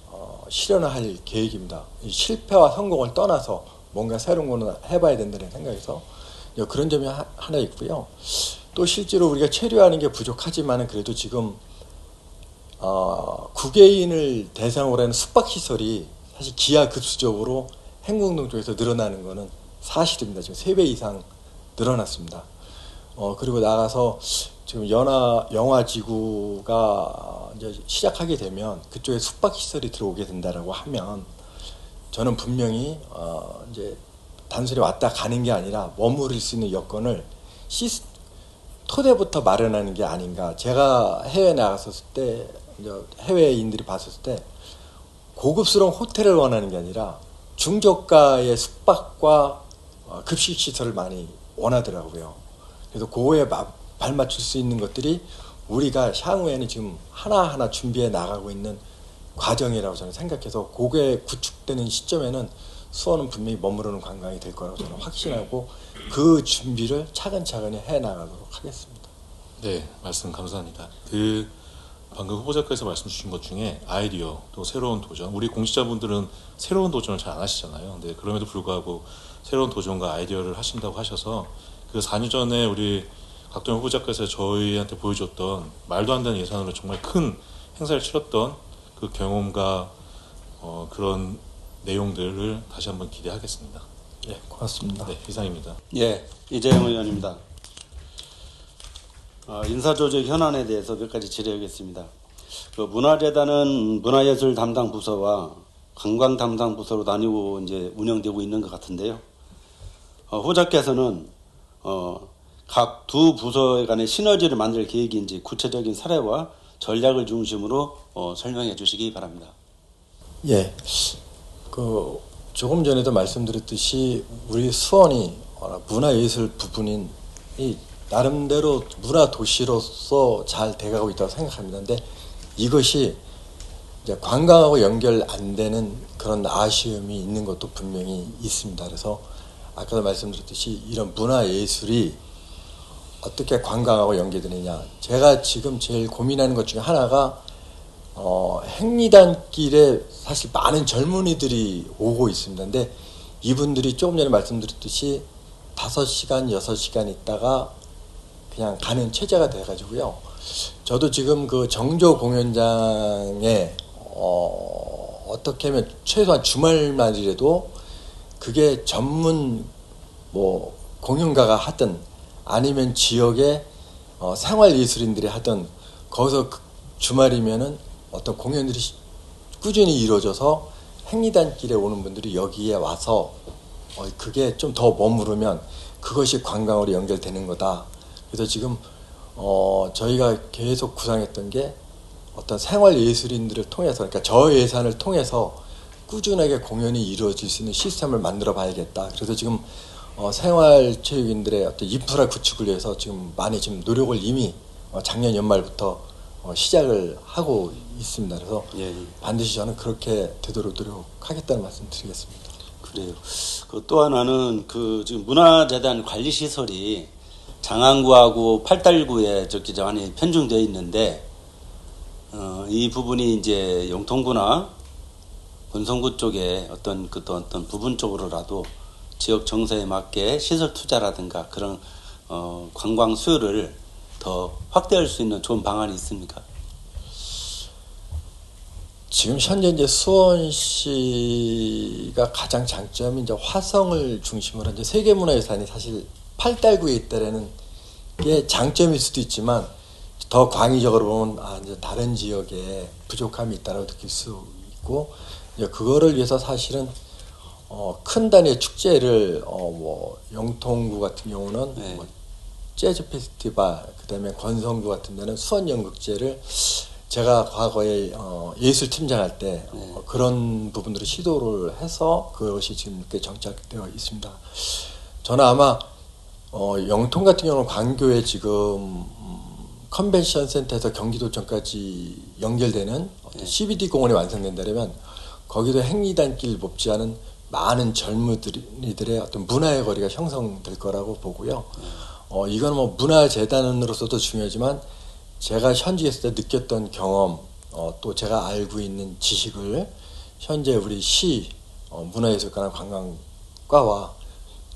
실현을 할 계획입니다. 실패와 성공을 떠나서 뭔가 새로운 거는 해봐야 된다는 생각에서 그런 점이 하나 있고요. 또 실제로 우리가 체류하는 게 부족하지만은 그래도 지금 국외인을 대상으로 하는 숙박시설이 사실 기하급수적으로 행궁동 쪽에서 늘어나는 거는 사실입니다. 지금 3배 이상 늘어났습니다. 그리고 나가서 지금 영화지구가 이제 시작하게 되면 그쪽에 숙박시설이 들어오게 된다라고 하면 저는 분명히 이제 단순히 왔다 가는 게 아니라 머무를 수 있는 여건을 토대부터 마련하는 게 아닌가. 제가 해외에 나갔었을 때 이제 해외인들이 봤었을 때 고급스러운 호텔을 원하는 게 아니라 중저가의 숙박과 급식 시설을 많이 원하더라고요. 그래서 그거에 발맞출 수 있는 것들이 우리가 향후에는 지금 하나하나 준비해 나가고 있는 과정이라고 저는 생각해서 그게 구축되는 시점에는 수원은 분명히 머무르는 관광이 될 거라고 저는 확신하고 그 준비를 차근차근히 해 나가도록 하겠습니다. 네, 말씀 감사합니다. 그 방금 후보자께서 말씀 주신 것 중에 아이디어 또 새로운 도전, 우리 공직자분들은 새로운 도전을 잘 안 하시잖아요. 근데 그럼에도 불구하고 새로운 도전과 아이디어를 하신다고 하셔서 그 4년 전에 우리 각동영 후보자께서 저희한테 보여줬던 말도 안 되는 예산으로 정말 큰 행사를 치렀던 그 경험과 그런 내용들을 다시 한번 기대하겠습니다. 예, 고맙습니다. 네, 이상입니다. 예, 이재영 의원입니다. 인사조직 현안에 대해서 몇 가지 질의하겠습니다. 그 문화재단은 문화예술 담당 부서와 관광 담당 부서로 나뉘고 이제 운영되고 있는 것 같은데요. 후보자께서는 각 두 부서 간의 시너지를 만들 계획인지 구체적인 사례와 전략을 중심으로 설명해 주시기 바랍니다. 예, 그 조금 전에도 말씀드렸듯이 우리 수원이 문화예술 부분인 이 나름대로 문화 도시로서 잘 돼가고 있다고 생각합니다. 근데 이것이 이제 관광하고 연결 안 되는 그런 아쉬움이 있는 것도 분명히 있습니다. 그래서 아까도 말씀드렸듯이 이런 문화예술이 어떻게 관광하고 연계되느냐. 제가 지금 제일 고민하는 것 중에 하나가 행리단길에 사실 많은 젊은이들이 오고 있습니다. 근데 이분들이 조금 전에 말씀드렸듯이 5시간, 6시간 있다가 그냥 가는 체제가 돼가지고요. 저도 지금 그 정조 공연장에 어떻게 하면 최소한 주말날이라도 그게 전문 뭐 공연가가 하든 아니면 지역의 생활예술인들이 하든 거기서 주말이면은 어떤 공연들이 꾸준히 이루어져서 행리단길에 오는 분들이 여기에 와서 그게 좀 더 머무르면 그것이 관광으로 연결되는 거다. 그래서 지금 저희가 계속 구상했던 게 어떤 생활예술인들을 통해서, 그러니까 저예산을 통해서 꾸준하게 공연이 이루어질 수 있는 시스템을 만들어 봐야겠다. 그래서 지금 생활체육인들의 어떤 인프라 구축을 위해서 지금 많이 지금 노력을 이미 작년 연말부터 시작을 하고 있습니다. 그래서 예. 반드시 저는 그렇게 되도록 노력하겠다는 말씀 드리겠습니다. 그래요. 그 또 하나는 그 지금 문화재단 관리 시설이 장안구하고 팔달구에 저기 많이 편중되어 있는데 이 부분이 이제 영통구나 권성구 쪽에 어떤 부분 쪽으로라도 지역 정세에 맞게 시설 투자라든가 그런 관광 수요를 더 확대할 수 있는 좋은 방안이 있습니까? 지금 현재 이제 수원시가 가장 장점이 이제 화성을 중심으로 이제 세계문화유산이 사실 팔달구에 있다라는 게 장점일 수도 있지만 더 광의적으로 보면 이제 다른 지역에 부족함이 있다고 느낄 수 있고 이제 그거를 위해서 사실은 큰 단위의 축제를 뭐 영통구 같은 경우는 네. 뭐 재즈 페스티벌, 그다음에 권성구 같은 데는 수원 연극제를 제가 과거에 예술팀장 할 때 그런 부분들을 시도를 해서 그것이 지금 이렇게 정착되어 있습니다. 저는 아마 영통 같은 경우는 광교에 지금 컨벤션 센터에서 경기도청까지 연결되는 어떤 CBD 공원이 완성된다면 거기도 행리단길 못지않은 많은 젊은이들의 어떤 문화의 거리가 형성될 거라고 보고요. 이건 뭐 문화재단으로서도 중요하지만 제가 현지에 있을 때 느꼈던 경험, 또 제가 알고 있는 지식을 현재 우리 시 문화예술과나 관광과와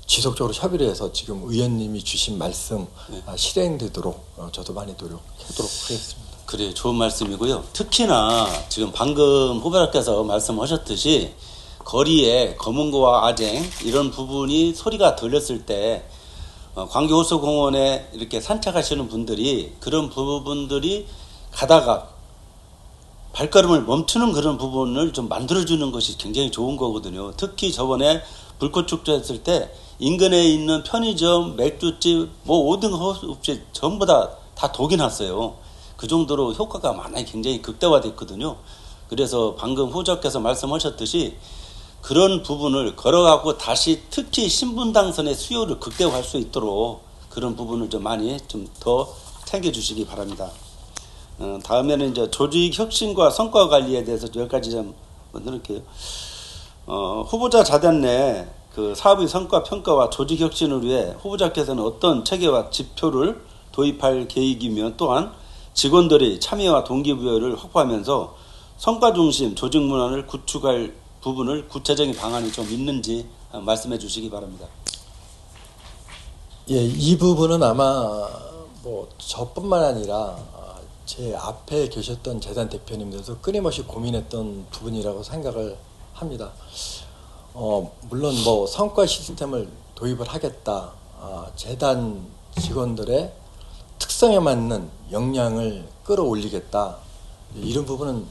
지속적으로 협의를 해서 지금 의원님이 주신 말씀 실행되도록 저도 많이 노력하도록 하겠습니다. 그래, 좋은 말씀이고요. 특히나 지금 방금 후보자께서 말씀하셨듯이 거리에 검은고와 아쟁 이런 부분이 소리가 들렸을 때 광교호수공원에 이렇게 산책하시는 분들이 그런 부분들이 가다가 발걸음을 멈추는 그런 부분을 좀 만들어주는 것이 굉장히 좋은 거거든요. 특히 저번에 불꽃축제 했을 때 인근에 있는 편의점, 맥주집, 뭐 5등 호흡집 전부 다 독이 났어요. 그 정도로 효과가 많이 굉장히 극대화됐거든요. 그래서 방금 후보자께서 말씀하셨듯이 그런 부분을 걸어가고 다시 특히 신분당선의 수요를 극대화할 수 있도록 그런 부분을 좀 많이 좀 더 챙겨주시기 바랍니다. 다음에는 이제 조직 혁신과 성과 관리에 대해서 몇 가지 좀 드릴게요. 후보자 자단 내 그 사업의 성과 평가와 조직 혁신을 위해 후보자께서는 어떤 체계와 지표를 도입할 계획이며 또한 직원들의 참여와 동기부여를 확보하면서 성과 중심 조직 문화를 구축할 부분을 구체적인 방안이 좀 있는지 말씀해 주시기 바랍니다. 예, 이 부분은 아마 뭐 저뿐만 아니라 제 앞에 계셨던 재단 대표님들도 끊임없이 고민했던 부분이라고 생각을 합니다. 물론 뭐 성과 시스템을 도입을 하겠다, 재단 직원들의 특성에 맞는 역량을 끌어올리겠다, 이런 부분은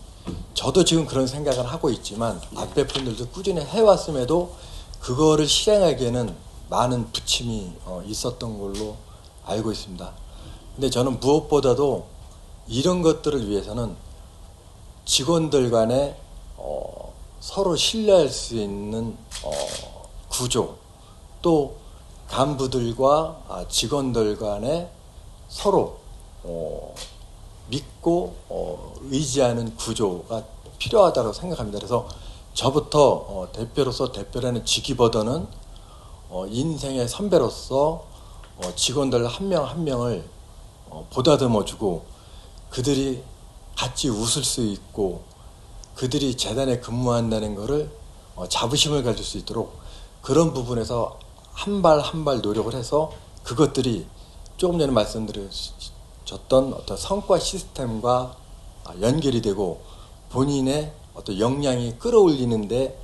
저도 지금 그런 생각을 하고 있지만 앞에 분들도 꾸준히 해왔음에도 그거를 실행하기에는 많은 부침이 있었던 걸로 알고 있습니다. 근데 저는 무엇보다도 이런 것들을 위해서는 직원들 간에 서로 신뢰할 수 있는 구조, 또 간부들과 직원들 간에 서로 믿고 의지하는 구조가 필요하다고 생각합니다. 그래서 저부터 대표로서 대표라는 직위보다는 인생의 선배로서 직원들 한 명 한 명을 보다듬어주고 그들이 같이 웃을 수 있고 그들이 재단에 근무한다는 것을 자부심을 가질 수 있도록 그런 부분에서 한 발 한 발 노력을 해서 그것들이 조금 전에 말씀드렸던 어떤 성과 시스템과 연결이 되고 본인의 어떤 역량이 끌어올리는데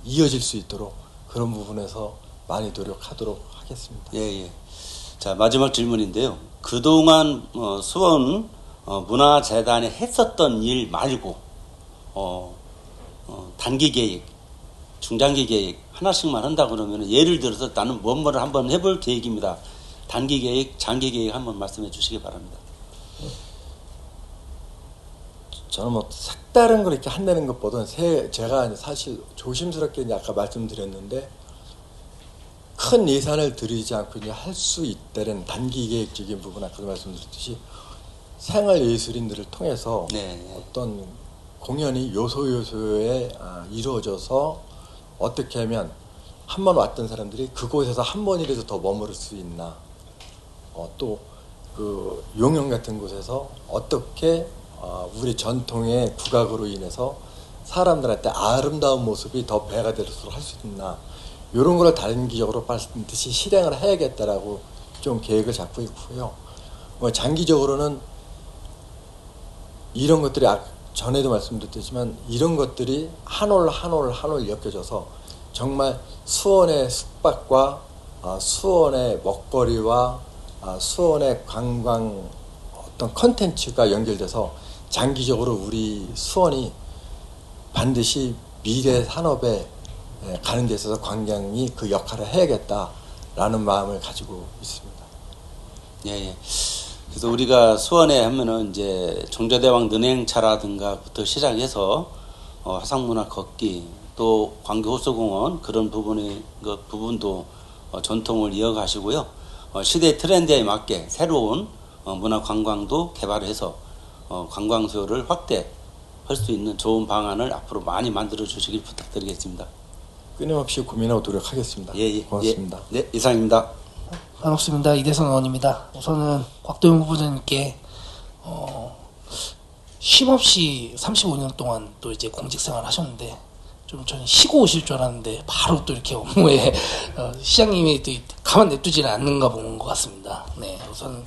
이어질 수 있도록 그런 부분에서 많이 노력하도록 하겠습니다. 예. 자, 마지막 질문인데요. 그동안 수원 문화재단에 했었던 일 말고 단기 계획, 중장기 계획 하나씩만 한다 그러면 예를 들어서 나는 뭐를 한번 해볼 계획입니다. 단기 계획, 장기 계획 한번 말씀해 주시기 바랍니다. 저는 뭐 색다른 걸 이렇게 한다는 것보다는 제가 사실 조심스럽게 이제 아까 말씀드렸는데 큰 예산을 들이지 않고 이제 할 수 있다는 단기 계획적인 부분 아까도 말씀드렸듯이 생활예술인들을 통해서 어떤 공연이 요소요소에 이루어져서 어떻게 하면 한 번 왔던 사람들이 그곳에서 한 번이라도 더 머무를 수 있나, 또 그 용영 같은 곳에서 어떻게 우리 전통의 국악으로 인해서 사람들한테 아름다운 모습이 더 배가 되도록 할 수 있나, 이런 걸 단기적으로 반드시 실행을 해야겠다라고 좀 계획을 잡고 있고요. 장기적으로는 이런 것들이 전에도 말씀드렸지만 이런 것들이 한 올 한 올 엮여져서 정말 수원의 숙박과 수원의 먹거리와 수원의 관광 어떤 컨텐츠가 연결돼서 장기적으로 우리 수원이 반드시 미래 산업에 가는 데 있어서 관광이 그 역할을 해야겠다라는 마음을 가지고 있습니다. 예. 그래서 우리가 수원에 하면은 이제 종자대왕 능행차라든가부터 시작해서 화상문화 걷기, 또 광교호수공원 그런 부분도 전통을 이어가시고요. 시대 트렌드에 맞게 새로운 문화 관광도 개발해서 관광 수요를 확대할 수 있는 좋은 방안을 앞으로 많이 만들어 주시길 부탁드리겠습니다. 끊임없이 고민하고 노력하겠습니다. 고맙습니다. 네, 이상입니다. 반갑습니다. 이대선 의원입니다. 우선은 곽도영 후보자님께 쉼없이 35년 동안 또 이제 공직생활 하셨는데 좀 저는 쉬고 오실 줄 알았는데 바로 또 이렇게 업무에 시장님이 또 가만 냅두지는 않는가 보는 것 같습니다. 네, 우선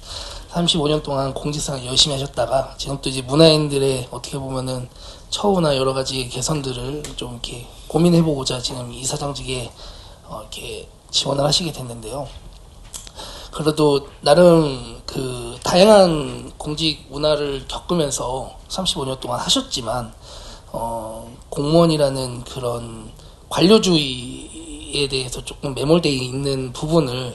35년 동안 공직생활 열심히 하셨다가 지금 또 이제 문화인들의 어떻게 보면은 처우나 여러 가지 개선들을 좀 이렇게 고민해보고자 지금 이사장직에 이렇게 지원을 하시게 됐는데요. 그래도 나름 그 다양한 공직 문화를 겪으면서 35년 동안 하셨지만 공무원이라는 그런 관료주의에 대해서 조금 매몰되어 있는 부분을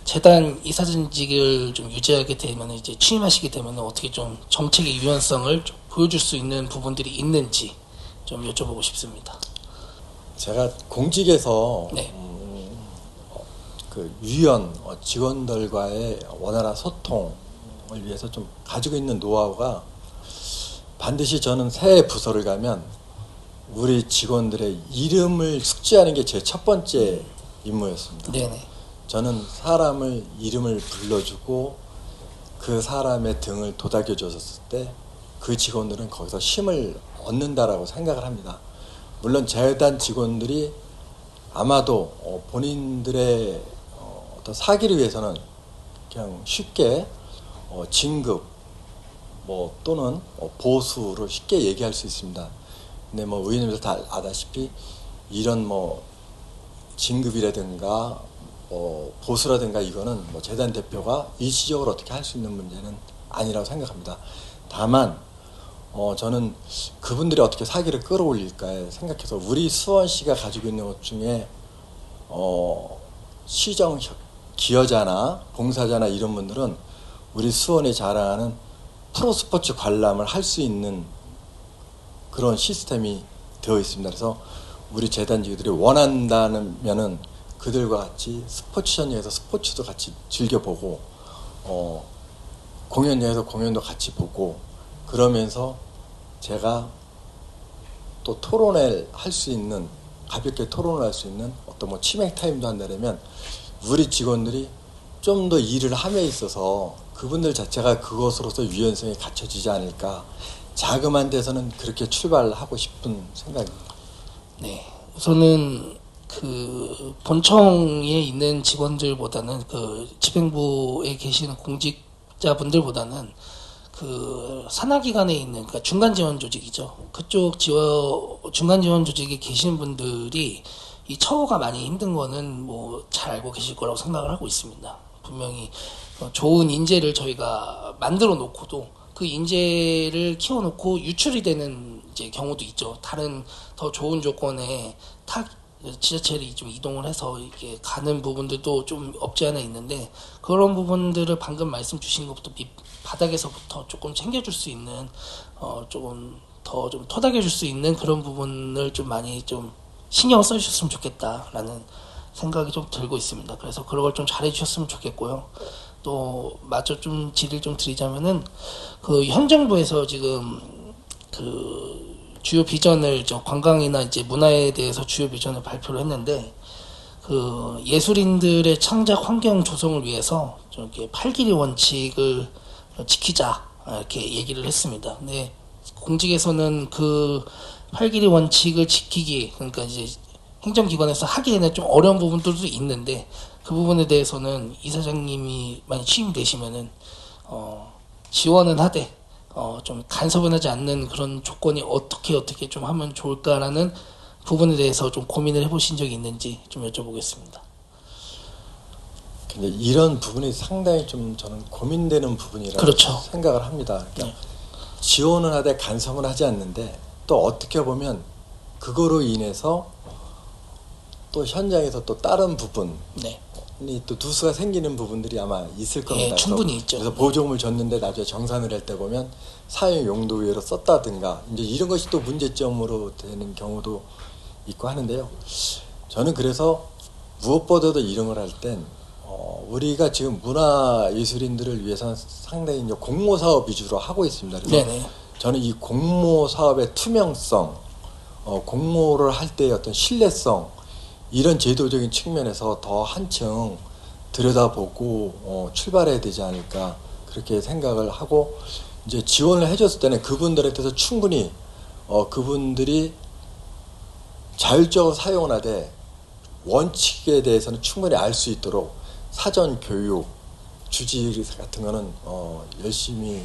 재단 이사장직을 좀 유지하게 되면 이제 취임하시게 되면 어떻게 좀 정책의 유연성을 좀 보여줄 수 있는 부분들이 있는지 좀 여쭤보고 싶습니다. 제가 공직에서 그 유연 직원들과의 원활한 소통을 위해서 좀 가지고 있는 노하우가 반드시 저는 새 부서를 가면 우리 직원들의 이름을 숙지하는 게 제 첫 번째 임무였습니다. 네네. 저는 사람을 이름을 불러주고 그 사람의 등을 도닥여줬을 때 그 직원들은 거기서 힘을 얻는다라고 생각을 합니다. 물론 재단 직원들이 아마도 본인들의 어떤 사기를 위해서는 그냥 쉽게 진급, 뭐 또는 보수로 쉽게 얘기할 수 있습니다. 근데 뭐 의원님들 다 아다시피 이런 뭐 진급이라든가 보수라든가 이거는 뭐 재단 대표가 일시적으로 어떻게 할 수 있는 문제는 아니라고 생각합니다. 다만 저는 그분들이 어떻게 사기를 끌어올릴까 생각해서 우리 수원시가 가지고 있는 것 중에 시정 기여자나 봉사자나 이런 분들은 우리 수원이 자랑하는 프로스포츠 관람을 할 수 있는 그런 시스템이 되어 있습니다. 그래서 우리 재단지들이 원한다면은 그들과 같이 스포츠전에서 스포츠도 같이 즐겨보고 공연장에서 공연도 같이 보고 그러면서 제가 또 토론을 할 수 있는 가볍게 토론을 할 수 있는 어떤 뭐 치맥 타임도 한다면 우리 직원들이 좀 더 일을 함에 있어서 그분들 자체가 그것으로서 유연성이 갖춰지지 않을까. 자그마한 데서는 그렇게 출발하고 싶은 생각입니다. 네, 우선은 그 본청에 있는 직원들보다는 그 집행부에 계시는 공직자분들보다는 그 산하기관에 있는 그러니까 중간 지원 조직이죠. 그쪽 중간 지원 조직에 계신 분들이 이 처우가 많이 힘든 거는 뭐 잘 알고 계실 거라고 생각을 하고 있습니다. 분명히 좋은 인재를 저희가 만들어 놓고도 그 인재를 키워놓고 유출이 되는 이제 경우도 있죠. 다른 더 좋은 조건에 지자체를 좀 이동을 해서 이렇게 가는 부분들도 좀 없지 않아 있는데 그런 부분들을 방금 말씀 주신 것부터 바닥에서부터 조금 챙겨줄 수 있는 조금 더 좀 토닥여줄 수 있는 그런 부분을 좀 많이 좀 신경 써주셨으면 좋겠다라는 생각이 좀 들고 있습니다. 그래서 그런 걸 좀 잘해주셨으면 좋겠고요. 또 마저 좀 질의를 좀 드리자면은 그 현 정부에서 지금 그 주요 비전을 관광이나 이제 문화에 대해서 주요 비전을 발표를 했는데 그 예술인들의 창작 환경 조성을 위해서 좀 이렇게 팔길이 원칙을 지키자 이렇게 얘기를 했습니다. 근데 공직에서는 그 팔길이 원칙을 지키기 그러니까 이제 행정기관에서 하기에는 좀 어려운 부분들도 있는데 그 부분에 대해서는 이사장님이 많이 취임되시면은 지원은 하되 좀 간섭은 하지 않는 그런 조건이 어떻게 좀 하면 좋을까라는 부분에 대해서 좀 고민을 해보신 적이 있는지 좀 여쭤보겠습니다. 근데 이런 부분이 상당히 좀 저는 고민되는 부분이라고 그렇죠. 생각을 합니다. 그러니까 지원은 하되 간섭은 하지 않는데 또 어떻게 보면 그거로 인해서 또 현장에서 또 다른 부분이 또 누수가 생기는 부분들이 아마 있을 겁니다. 충분히 있죠. 그래서 보조금을 줬는데 나중에 정산을 할 때 보면 사용 용도외로 썼다든가 이제 이런 것이 또 문제점으로 되는 경우도 있고 하는데요. 저는 그래서 무엇보다도 이런 걸 할 땐 우리가 지금 문화예술인들을 위해서는 상당히 이제 공모 사업 위주로 하고 있습니다. 그래서 저는 이 공모 사업의 투명성, 공모를 할 때의 어떤 신뢰성 이런 제도적인 측면에서 더 한층 들여다보고 출발해야 되지 않을까 그렇게 생각을 하고 이제 지원을 해줬을 때는 그분들한테서 충분히 그분들이 자율적으로 사용을 하되 원칙에 대해서는 충분히 알 수 있도록 사전 교육 주지 같은 거는 열심히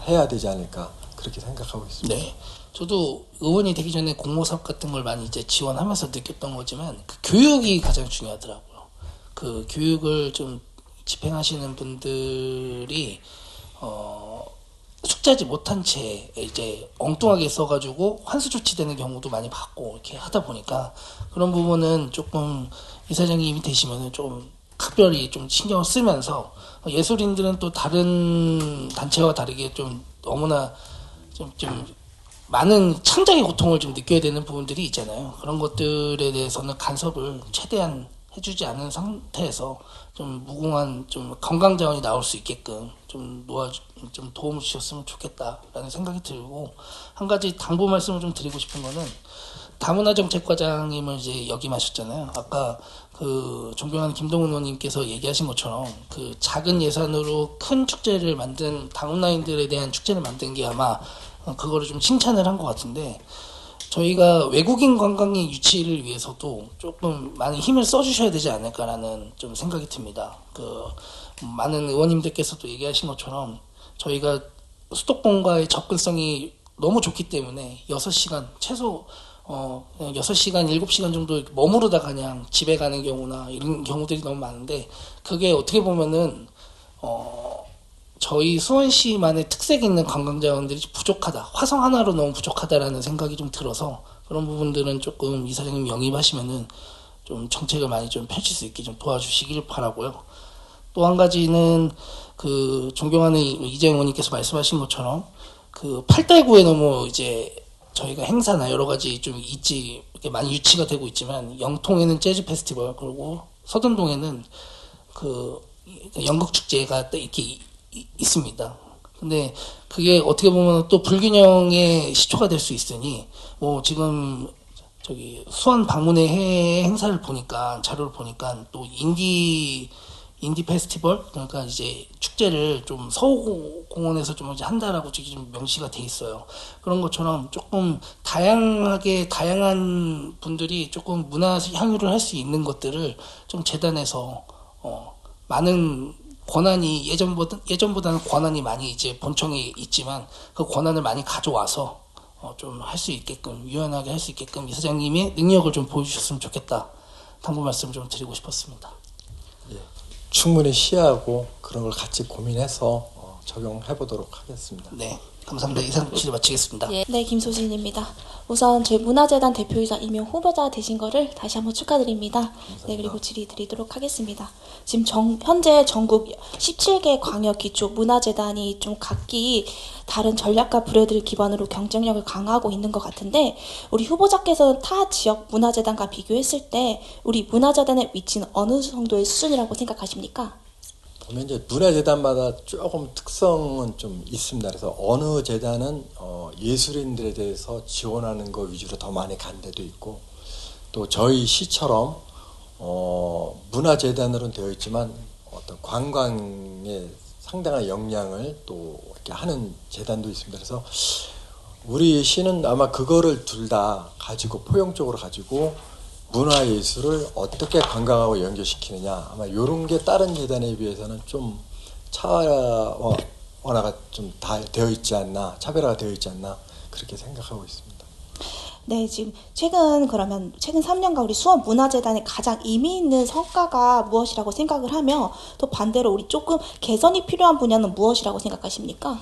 해야 되지 않을까 그렇게 생각하고 있습니다. 네. 저도 의원이 되기 전에 공모사업 같은 걸 많이 이제 지원하면서 느꼈던 거지만 그 교육이 가장 중요하더라고요. 그 교육을 좀 집행하시는 분들이 숙지하지 못한 채 이제 엉뚱하게 써가지고 환수 조치되는 경우도 많이 봤고 이렇게 하다 보니까 그런 부분은 조금 이사장님이 되시면은 좀 각별히 좀 신경을 쓰면서 예술인들은 또 다른 단체와 다르게 좀 너무나 좀 많은 창작의 고통을 좀 느껴야 되는 부분들이 있잖아요. 그런 것들에 대해서는 간섭을 최대한 해주지 않은 상태에서 좀 무궁한 좀 건강 자원이 나올 수 있게끔 좀 도움을 주셨으면 좋겠다라는 생각이 들고 한 가지 당부 말씀을 좀 드리고 싶은 거는 다문화정책과장님을 이제 역임하셨잖아요. 아까 그 존경하는 김동훈 의원님께서 얘기하신 것처럼 그 작은 예산으로 큰 축제를 만든 다문화인들에 대한 축제를 만든 게 아마 그거를 좀 칭찬을 한 것 같은데 저희가 외국인 관광의 유치를 위해서도 조금 많은 힘을 써주셔야 되지 않을까라는 좀 생각이 듭니다. 그 많은 의원님들께서도 얘기하신 것처럼 저희가 수도권과의 접근성이 너무 좋기 때문에 6시간 최소 그냥 6시간, 7시간 정도 머무르다 그냥 집에 가는 경우나 이런 경우들이 너무 많은데, 그게 어떻게 보면은 저희 수원시만의 특색 있는 관광자원들이 부족하다, 화성 하나로 너무 부족하다라는 생각이 좀 들어서, 그런 부분들은 조금 이사장님 영입하시면은 좀 정책을 많이 좀 펼칠 수 있게 좀 도와주시길 바라고요. 또 한 가지는 그 존경하는 이재영 의원님께서 말씀하신 것처럼 그 8달구에 너무 이제 저희가 행사나 여러 가지 좀 이렇게 많이 유치가 되고 있지만, 영통에는 재즈 페스티벌, 그리고 서든동에는 그 연극 축제가 이렇게 있습니다. 근데 그게 어떻게 보면 또 불균형의 시초가 될 수 있으니, 뭐 지금 저기 수원 방문회 행사를 보니까, 자료를 보니까 또 인디 페스티벌, 그러니까 이제 축제를 좀 서호공원에서 좀 이제 한다라고 지금 좀 명시가 돼 있어요. 그런 것처럼 조금 다양한 분들이 조금 문화 향유를 할 수 있는 것들을 좀 재단에서 많은 권한이 예전보다는 권한이 많이 이제 본청에 있지만, 그 권한을 많이 가져와서 좀 할 수 있게끔, 유연하게 할 수 있게끔 이사장님의 능력을 좀 보여주셨으면 좋겠다, 당부 말씀 좀 드리고 싶었습니다. 충분히 시하고 그런 걸 같이 고민해서 적용해 보도록 하겠습니다. 네, 감사합니다. 이상 질의 마치겠습니다. 네, 김소진입니다. 우선 저희 문화재단 대표이사 임명 후보자 되신 거를 다시 한번 축하드립니다. 네, 그리고 질의 드리도록 하겠습니다. 지금 현재 전국 17개 광역 기초 문화재단이 좀 각기 다른 전략과 브랜드를 기반으로 경쟁력을 강화하고 있는 것 같은데, 우리 후보자께서는 타 지역 문화재단과 비교했을 때 우리 문화재단의 위치는 어느 정도의 수준이라고 생각하십니까? 보면 이제 문화재단마다 조금 특성은 좀 있습니다. 그래서 어느 재단은 예술인들에 대해서 지원하는 거 위주로 더 많이 간 데도 있고, 또 저희 시처럼 문화재단으로는 되어 있지만 어떤 관광에 상당한 역량을 또 이렇게 하는 재단도 있습니다. 그래서 우리 시는 아마 그거를 둘 다 가지고 포용적으로 가지고 문화예술을 어떻게 관광하고 연결시키느냐, 아마 이런 게 다른 재단에 비해서는 좀 차원화가 좀 다 되어 있지 않나, 차별화가 되어 있지 않나, 그렇게 생각하고 있습니다. 네, 지금 최근 3년간 우리 수원 문화재단의 가장 의미 있는 성과가 무엇이라고 생각을 하며, 또 반대로 우리 조금 개선이 필요한 분야는 무엇이라고 생각하십니까?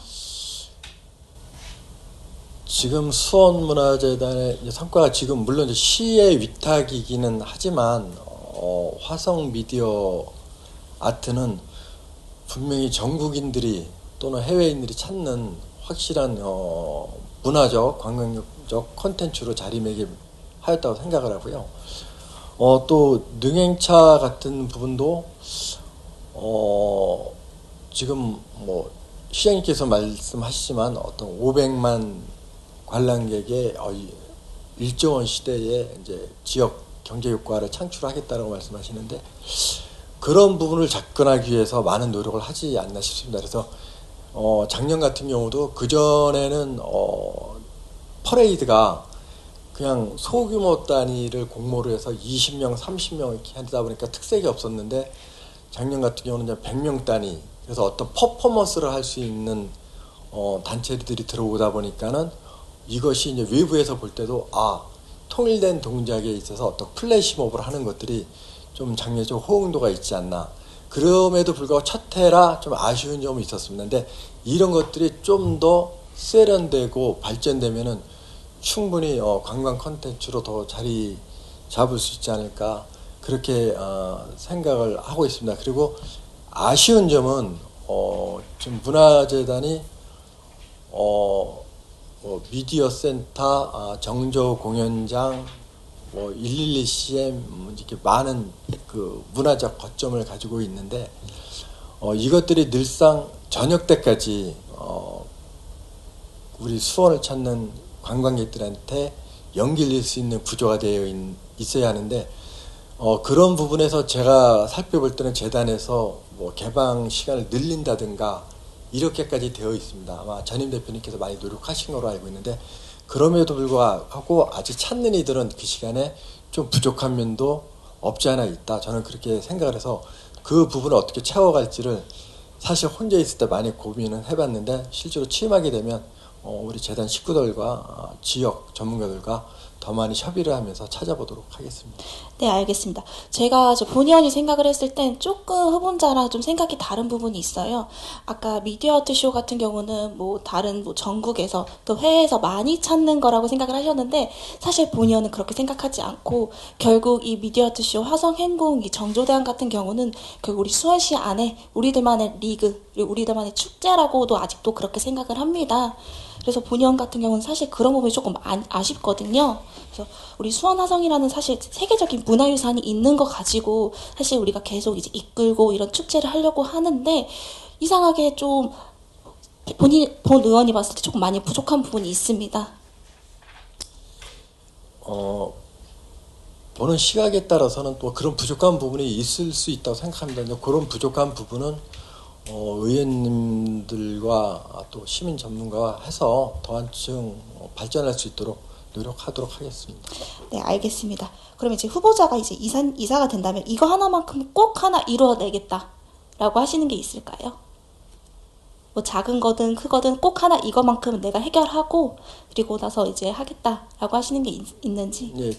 지금 수원문화재단의 성과가 지금 물론 이제 시의 위탁이기는 하지만 화성 미디어 아트는 분명히 전국인들이 또는 해외인들이 찾는 확실한 문화적, 관광적 콘텐츠로 자리매김하였다고 생각을 하고요. 또 능행차 같은 부분도 지금 뭐 시장님께서 말씀하시지만 어떤 500만 관람객의 일정한 시대에 이제 지역 경제 효과를 창출하겠다라고 말씀하시는데, 그런 부분을 접근하기 위해서 많은 노력을 하지 않나 싶습니다. 그래서 작년 같은 경우도 그 전에는 퍼레이드가 그냥 소규모 단위를 공모를 해서 20명, 30명 이렇게 하다 보니까 특색이 없었는데, 작년 같은 경우는 이제 100명 단위, 그래서 어떤 퍼포먼스를 할 수 있는 단체들이 들어오다 보니까는 이것이 이제 외부에서 볼 때도 통일된 동작에 있어서 어떤 플래시몹을 하는 것들이 좀 장려적 호응도가 있지 않나. 그럼에도 불구하고 첫 해라 좀 아쉬운 점이 있었습니다. 근데 이런 것들이 좀 더 세련되고 발전되면은 충분히 관광 콘텐츠로 더 자리 잡을 수 있지 않을까, 그렇게 생각을 하고 있습니다. 그리고 아쉬운 점은 지금 문화재단이 미디어 센터, 정조 공연장, 112CM 이렇게 많은 그 문화적 거점을 가지고 있는데, 이것들이 늘상 저녁 때까지 우리 수원을 찾는 관광객들한테 연결될 수 있는 구조가 되어 있어야 하는데, 그런 부분에서 제가 살펴볼 때는 재단에서 뭐 개방 시간을 늘린다든가 이렇게까지 되어 있습니다. 아마 전임 대표님께서 많이 노력하신 걸로 알고 있는데, 그럼에도 불구하고 아직 찾는 이들은 그 시간에 좀 부족한 면도 없지 않아 있다. 저는 그렇게 생각을 해서 그 부분을 어떻게 채워갈지를 사실 혼자 있을 때 많이 고민은 해봤는데 실제로 취임하게 되면 우리 재단 식구들과 지역 전문가들과 더 많이 협의를 하면서 찾아보도록 하겠습니다. 네, 알겠습니다. 제가 본의아니 생각을 했을 땐 조금 후보자랑 좀 생각이 다른 부분이 있어요. 아까 미디어 아트쇼 같은 경우는 다른 전국에서 또 해외에서 많이 찾는 거라고 생각을 하셨는데 사실 본의아는 그렇게 생각하지 않고 결국 이 미디어 아트쇼 화성행궁 이 정조대왕 같은 경우는 결국 우리 수원시 안에 우리들만의 리그, 우리들만의 축제라고도 아직도 그렇게 생각을 합니다. 그래서 본의원 같은 경우는 사실 그런 부분이 조금 아쉽거든요. 그래서 우리 수원화성이라는 사실 세계적인 문화유산이 있는 거 가지고 사실 우리가 계속 이제 이끌고 이런 축제를 하려고 하는데 이상하게 좀 본 의원이 봤을 때 조금 많이 부족한 부분이 있습니다. 보는 시각에 따라서는 또 그런 부족한 부분이 있을 수 있다고 생각합니다. 근데 그런 부족한 부분은 의원님들과 또 시민 전문가와 해서 더 한층 발전할 수 있도록 노력하도록 하겠습니다. 네, 알겠습니다. 그럼 이제 후보자가 이제 이사가 된다면 이거 하나만큼 꼭 하나 이루어내겠다라고 하시는 게 있을까요? 작은 거든 크거든 꼭 하나 이거만큼은 내가 해결하고 그리고 나서 이제 하겠다라고 하시는 게 있는지. 예,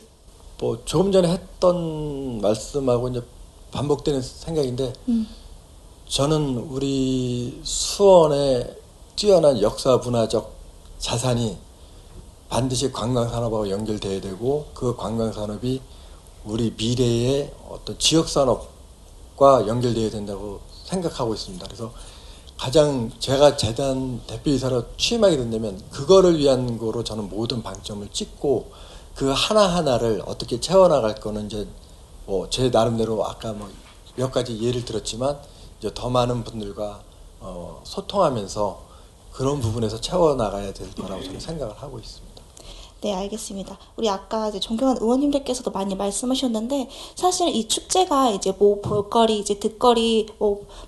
조금 전에 했던 말씀하고 이제 반복되는 생각인데. 저는 우리 수원의 뛰어난 역사 문화적 자산이 반드시 관광산업하고 연결돼야 되고 그 관광산업이 우리 미래의 어떤 지역산업과 연결돼야 된다고 생각하고 있습니다. 그래서 가장 제가 재단 대표이사로 취임하게 된다면 그거를 위한 거로 저는 모든 방점을 찍고 그 하나하나를 어떻게 채워나갈 거는 이제 제 나름대로 아까 몇 가지 예를 들었지만 이제 더 많은 분들과 소통하면서 그런 부분에서 채워나가야 될 거라고 저는 생각을 하고 있습니다. 네, 알겠습니다. 우리 아까 이제 존경한 의원님들께서도 많이 말씀하셨는데 사실 이 축제가 이제 볼거리, 이제 듣거리,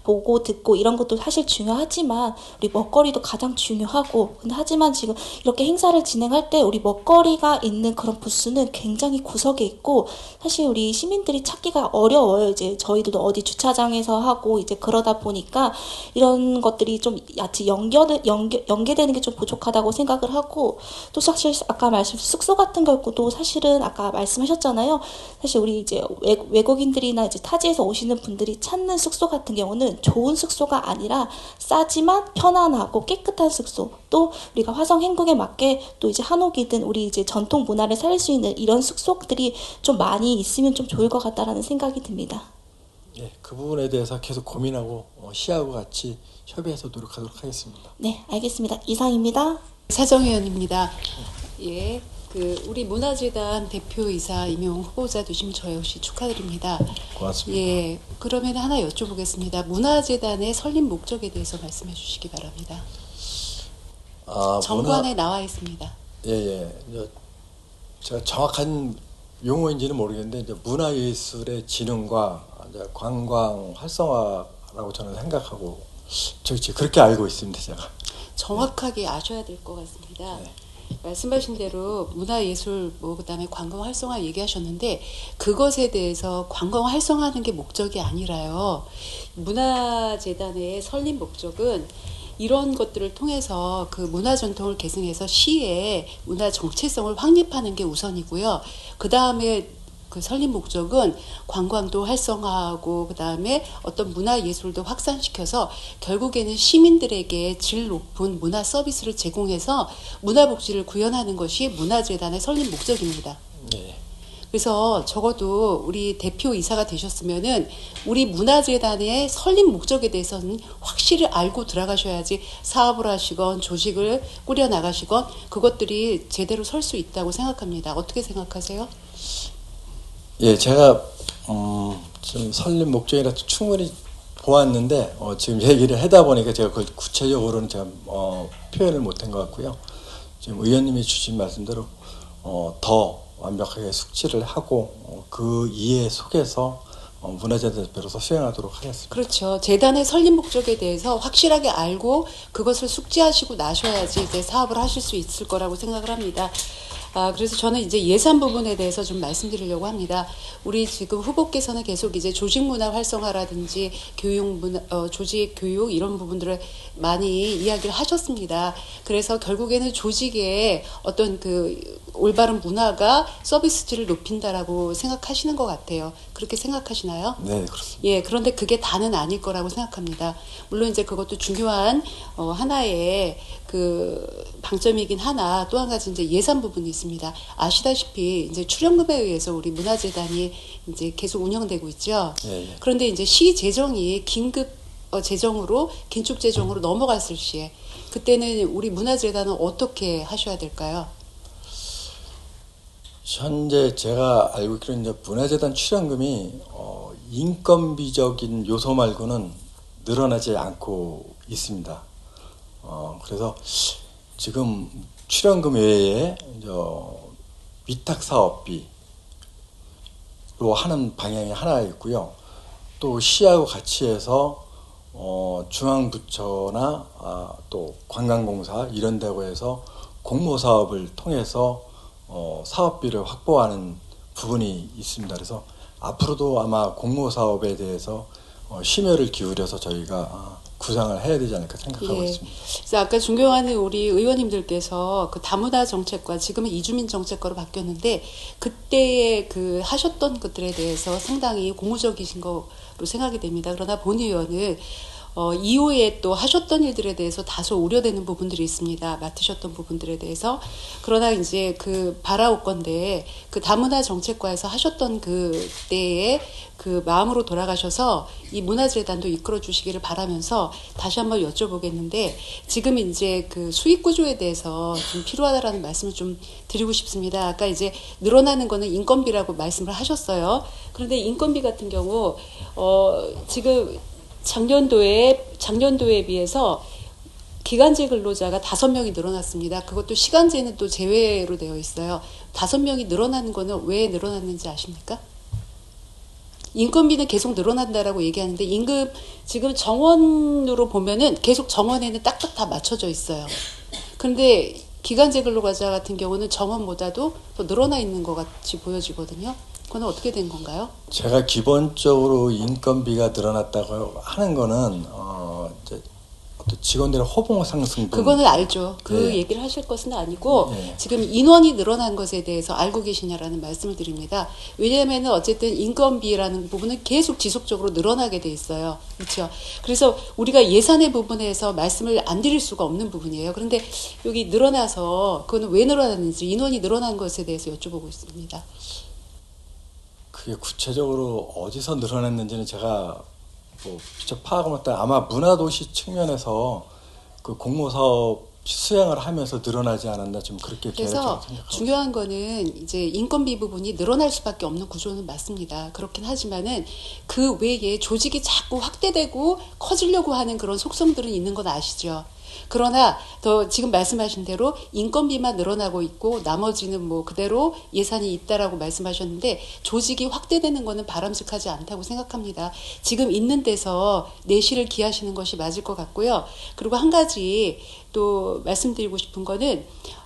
보고 듣고 이런 것도 사실 중요하지만 우리 먹거리도 가장 중요하고 근데 하지만 지금 이렇게 행사를 진행할 때 우리 먹거리가 있는 그런 부스는 굉장히 구석에 있고 사실 우리 시민들이 찾기가 어려워요. 이제 저희들도 어디 주차장에서 하고 이제 그러다 보니까 이런 것들이 좀 같이 연계되는 게 좀 부족하다고 생각을 하고 또 사실 아까 숙소 같은 경우도 사실은 아까 말씀하셨잖아요. 사실 우리 이제 외국인들이나 이제 타지에서 오시는 분들이 찾는 숙소 같은 경우는 좋은 숙소가 아니라 싸지만 편안하고 깨끗한 숙소. 또 우리가 화성 행궁에 맞게 또 이제 한옥이든 우리 이제 전통 문화를 살릴 수 있는 이런 숙소들이 좀 많이 있으면 좀 좋을 것 같다라는 생각이 듭니다. 예, 그 부분에 대해서 계속 고민하고 시하고 같이 협의해서 노력하도록 하겠습니다. 네, 알겠습니다. 이상입니다. 사정의원입니다. 예, 우리 문화재단 대표이사 임용 후보자 되신 저 역시 축하드립니다. 고맙습니다. 예, 그러면 하나 여쭤보겠습니다. 문화재단의 설립 목적에 대해서 말씀해 주시기 바랍니다. 정관에 나와 있습니다. 예. 제가 정확한 용어인지는 모르겠는데 이제 문화예술의 진흥과 이제 관광 활성화라고 저는 생각하고 그렇게 알고 있습니다. 제가 정확하게 아셔야 될 것 같습니다. 네. 말씀하신 대로 문화예술 그다음에 관광 활성화 얘기하셨는데 그것에 대해서 관광 활성화하는 게 목적이 아니라요. 문화재단의 설립 목적은 이런 것들을 통해서 그 문화 전통을 계승해서 시의 문화 정체성을 확립하는 게 우선이고요. 그 다음에 그 설립 목적은 관광도 활성화하고 그 다음에 어떤 문화 예술도 확산시켜서 결국에는 시민들에게 질 높은 문화 서비스를 제공해서 문화 복지를 구현하는 것이 문화재단의 설립 목적입니다. 네. 그래서 적어도 우리 대표이사가 되셨으면은 우리 문화재단의 설립 목적에 대해서는 확실히 알고 들어가셔야지 사업을 하시건 조직을 꾸려 나가시건 그것들이 제대로 설 수 있다고 생각합니다. 어떻게 생각하세요? 예, 제가 좀 설립 목적이라 충분히 보았는데 지금 얘기를 하다 보니까 제가 그걸 구체적으로는 제가 표현을 못한 것 같고요. 지금 의원님이 주신 말씀대로 더 완벽하게 숙지를 하고 그 이해 속에서 문화재단 대표로서 수행하도록 하겠습니다. 그렇죠. 재단의 설립 목적에 대해서 확실하게 알고 그것을 숙지하시고 나셔야지 이제 사업을 하실 수 있을 거라고 생각을 합니다. 그래서 저는 이제 예산 부분에 대해서 좀 말씀드리려고 합니다. 우리 지금 후보께서는 계속 이제 조직 문화 활성화라든지 조직 교육 이런 부분들을 많이 이야기를 하셨습니다. 그래서 결국에는 조직의 어떤 그 올바른 문화가 서비스질을 높인다라고 생각하시는 것 같아요. 그렇게 생각하시나요? 네, 그렇습니다. 예, 그런데 그게 다는 아닐 거라고 생각합니다. 물론 이제 그것도 중요한 하나의 그 방점이긴 하나 또 한 가지 이제 예산 부분이 있습니다. 아시다시피 이제 출연금에 의해서 우리 문화재단이 이제 계속 운영되고 있죠. 예, 예. 그런데 이제 시 재정이 긴급 재정으로 긴축 재정으로 넘어갔을 시에 그때는 우리 문화재단은 어떻게 하셔야 될까요? 현재 제가 알고 있기로는 이제 문화재단 출연금이 인건비적인 요소 말고는 늘어나지 않고 있습니다. 그래서 지금 출연금 외에 이제 위탁 사업비로 하는 방향이 하나 있고요. 또 시하고 같이 해서 중앙부처나 또 관광공사 이런 데고 해서 공모 사업을 통해서 사업비를 확보하는 부분이 있습니다. 그래서 앞으로도 아마 공모 사업에 대해서 심혈을 기울여서 저희가 구상을 해야 되지 않을까 생각하고 있습니다. 그래서 아까 존경하는 우리 의원님들께서 그 다문화 정책과 지금은 이주민 정책과로 바뀌었는데 그때의 그 하셨던 것들에 대해서 상당히 고무적이신 거로 생각이 됩니다. 그러나 본 의원은 이후에 또 하셨던 일들에 대해서 다소 우려되는 부분들이 있습니다. 맡으셨던 부분들에 대해서. 그러나 이제 그 바라올 건데 그 다문화 정책과에서 하셨던 그때의 그 마음으로 돌아가셔서 이 문화재단도 이끌어 주시기를 바라면서 다시 한번 여쭤보겠는데 지금 이제 그 수익 구조에 대해서 좀 필요하다라는 말씀을 좀 드리고 싶습니다. 아까 이제 늘어나는 거는 인건비라고 말씀을 하셨어요. 그런데 인건비 같은 경우 지금 작년도에 비해서 기간제 근로자가 5명이 늘어났습니다. 그것도 시간제는 또 제외로 되어 있어요. 5명이 늘어나는 거는 왜 늘어났는지 아십니까? 인건비는 계속 늘어난다라고 얘기하는데 임금 지금 정원으로 보면은 계속 정원에는 딱딱 다 맞춰져 있어요. 그런데 기간제 근로자 같은 경우는 정원보다도 더 늘어나 있는 것 같이 보여지거든요. 그건 어떻게 된 건가요? 제가 기본적으로 인건비가 늘어났다고 하는 거는 이제 어떤 직원들의 호봉 상승분 그거는 알죠. 그 예. 얘기를 하실 것은 아니고 예. 지금 인원이 늘어난 것에 대해서 알고 계시냐라는 말씀을 드립니다. 왜냐하면 어쨌든 인건비라는 부분은 계속 지속적으로 늘어나게 돼 있어요. 그렇죠? 그래서 우리가 예산의 부분에서 말씀을 안 드릴 수가 없는 부분이에요. 그런데 여기 늘어나서 그거는 왜 늘어났는지 인원이 늘어난 것에 대해서 여쭤보고 있습니다. 그게 구체적으로 어디서 늘어났는지는 제가 뭐 직접 파악을 못해 아마 문화도시 측면에서 그 공모사업 수행을 하면서 늘어나지 않았나 좀 그렇게 그래서 계획적으로 생각하고 중요한 거는 이제 인건비 부분이 늘어날 수밖에 없는 구조는 맞습니다. 그렇긴 하지만은 그 외에 조직이 자꾸 확대되고 커지려고 하는 그런 속성들은 있는 건 아시죠? 그러나 더 지금 말씀하신 대로 인건비만 늘어나고 있고 나머지는 뭐 그대로 예산이 있다라고 말씀하셨는데 조직이 확대되는 거는 바람직하지 않다고 생각합니다. 지금 있는 데서 내실을 기하시는 것이 맞을 것 같고요. 그리고 한 가지 또 말씀드리고 싶은 거는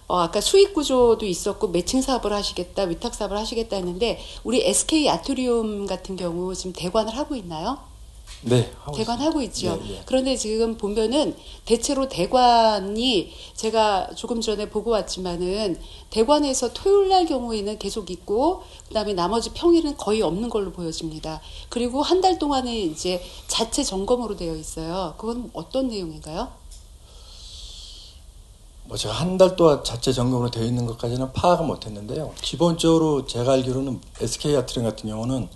아까 수익 구조도 있었고 매칭 사업을 하시겠다, 위탁 사업을 하시겠다 했는데 우리 SK 아트리움 같은 경우 지금 대관을 하고 있나요? 네, 대관하고 있죠. 예, 예. 그런데 지금 보면은 대체로 대관이 제가 조금 전에 보고 왔지만은 대관에서 토요일 날 경우에는 계속 있고 그다음에 나머지 평일은 거의 없는 걸로 보여집니다. 그리고 한 달 동안은 이제 자체 점검으로 되어 있어요. 그건 어떤 내용인가요? 뭐 제가 한 달 동안 자체 점검으로 되어 있는 것까지는 파악을 못했는데요. 기본적으로 제가 알기로는 SK 아트리움 같은 경우는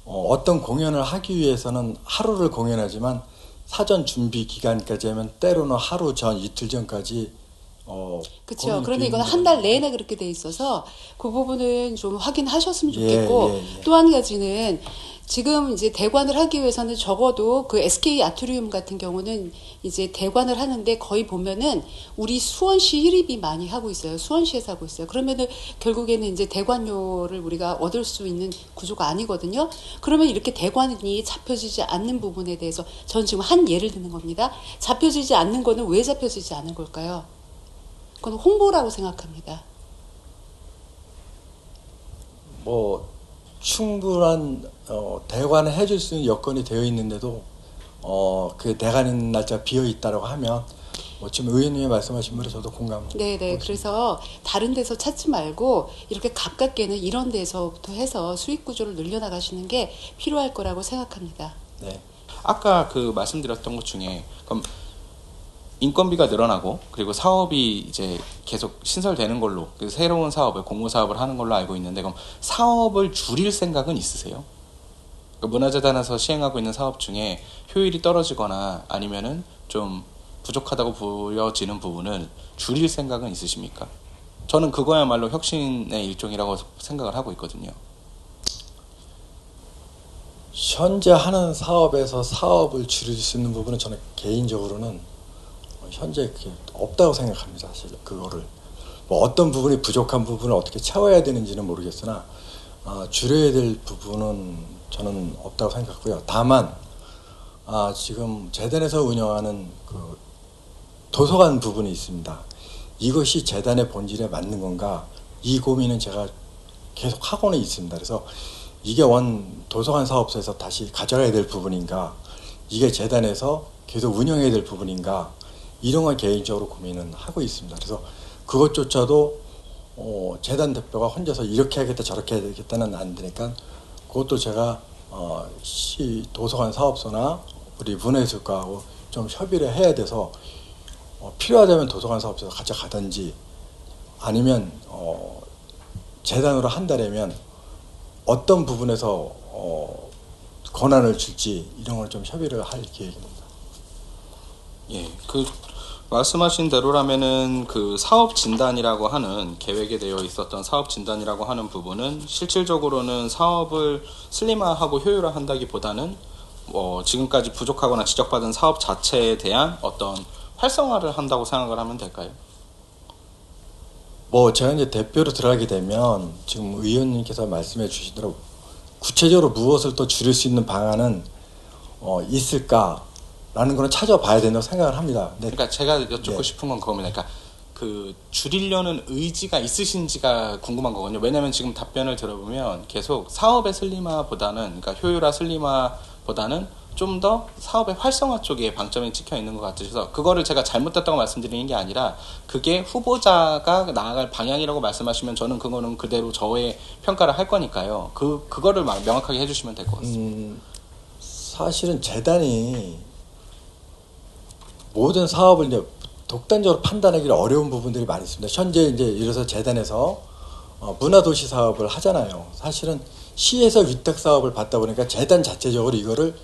어떤 공연을 하기 위해서는 하루를 공연하지만 사전 준비 기간까지 하면 때로는 하루 전, 이틀 전까지 그렇죠. 그런데 이건 한 달 내내 그렇게 돼 있어서 그 부분은 좀 확인하셨으면 좋겠고 예. 또 한 가지는 지금 이제 대관을 하기 위해서는 적어도 그 SK 아트리움 같은 경우는 이제 대관을 하는데 거의 보면은 우리 수원시 희립이 많이 하고 있어요. 수원시에서 하고 있어요. 그러면은 결국에는 이제 대관료를 우리가 얻을 수 있는 구조가 아니거든요. 그러면 이렇게 대관이 잡혀지지 않는 부분에 대해서 저는 지금 한 예를 드는 겁니다. 잡혀지지 않는 거는 왜 잡혀지지 않은 걸까요? 그건 홍보라고 생각합니다. 뭐 충분한 대관을 해줄 수 있는 여건이 되어 있는데도 그 대관 날짜 비어 있다라고 하면 지금 의원님이 말씀하신 말에 저도 공감합니다. 네네. 그래서 다른 데서 찾지 말고 이렇게 가깝게는 이런 데서부터 해서 수익 구조를 늘려나가시는 게 필요할 거라고 생각합니다. 네. 아까 그 말씀드렸던 것 중에 그럼 인건비가 늘어나고 그리고 사업이 이제 계속 신설되는 걸로 새로운 사업을 공모 사업을 하는 걸로 알고 있는데 그럼 사업을 줄일 생각은 있으세요? 그러니까 문화재단에서 시행하고 있는 사업 중에 효율이 떨어지거나 아니면은 좀 부족하다고 보여지는 부분을 줄일 생각은 있으십니까? 저는 그거야말로 혁신의 일종이라고 생각을 하고 있거든요. 현재 하는 사업에서 사업을 줄일 수 있는 부분은 저는 개인적으로는 현재 그게 없다고 생각합니다. 사실 그거를 뭐 어떤 부분이 부족한 부분을 어떻게 채워야 되는지는 모르겠으나 줄여야 될 부분은 저는 없다고 생각하고요. 다만 지금 재단에서 운영하는 그 도서관 부분이 있습니다. 이것이 재단의 본질에 맞는 건가? 이 고민은 제가 계속 하고는 있습니다. 그래서 이게 원 도서관 사업소에서 다시 가져가야 될 부분인가? 이게 재단에서 계속 운영해야 될 부분인가? 이런 건 개인적으로 고민은 하고 있습니다. 그래서 그것조차도 재단 대표가 혼자서 이렇게 하겠다 저렇게 하겠다는 안 되니까 그것도 제가 시 도서관 사업소나 우리 문화예술과하고 좀 협의를 해야 돼서 필요하다면 도서관 사업소에서 가져가든지 아니면 재단으로 한다면 어떤 부분에서 권한을 줄지 이런 걸 좀 협의를 할 계획입니다. 예, 그 말씀하신 대로라면은 그 사업 진단이라고 하는 계획에 되어 있었던 사업 진단이라고 하는 부분은 실질적으로는 사업을 슬림화하고 효율화한다기보다는 지금까지 부족하거나 지적받은 사업 자체에 대한 어떤 활성화를 한다고 생각을 하면 될까요? 제가 이제 대표로 들어가게 되면 지금 의원님께서 말씀해 주신 대로 구체적으로 무엇을 또 줄일 수 있는 방안은 있을까라는 거는 찾아봐야 된다고 생각을 합니다. 그러니까 제가 여쭙고 네. 싶은 건 그겁니다. 그러니까 그 줄이려는 의지가 있으신지가 궁금한 거거든요. 왜냐하면 지금 답변을 들어보면 계속 사업의 슬림화보다는 그러니까 효율화 슬림화보다는 좀 더 사업의 활성화 쪽에 방점이 찍혀 있는 것 같으셔서 그거를 제가 잘못됐다고 말씀드리는 게 아니라 그게 후보자가 나아갈 방향이라고 말씀하시면 저는 그거는 그대로 저의 평가를 할 거니까요. 그거를 명확하게 해주시면 될 것 같습니다. 사실은 재단이 모든 사업을 이제 독단적으로 판단하기 어려운 부분들이 많이 있습니다. 현재 이제 이래서 재단에서 문화도시 사업을 하잖아요. 사실은 시에서 위탁 사업을 받다 보니까 재단 자체적으로 이거를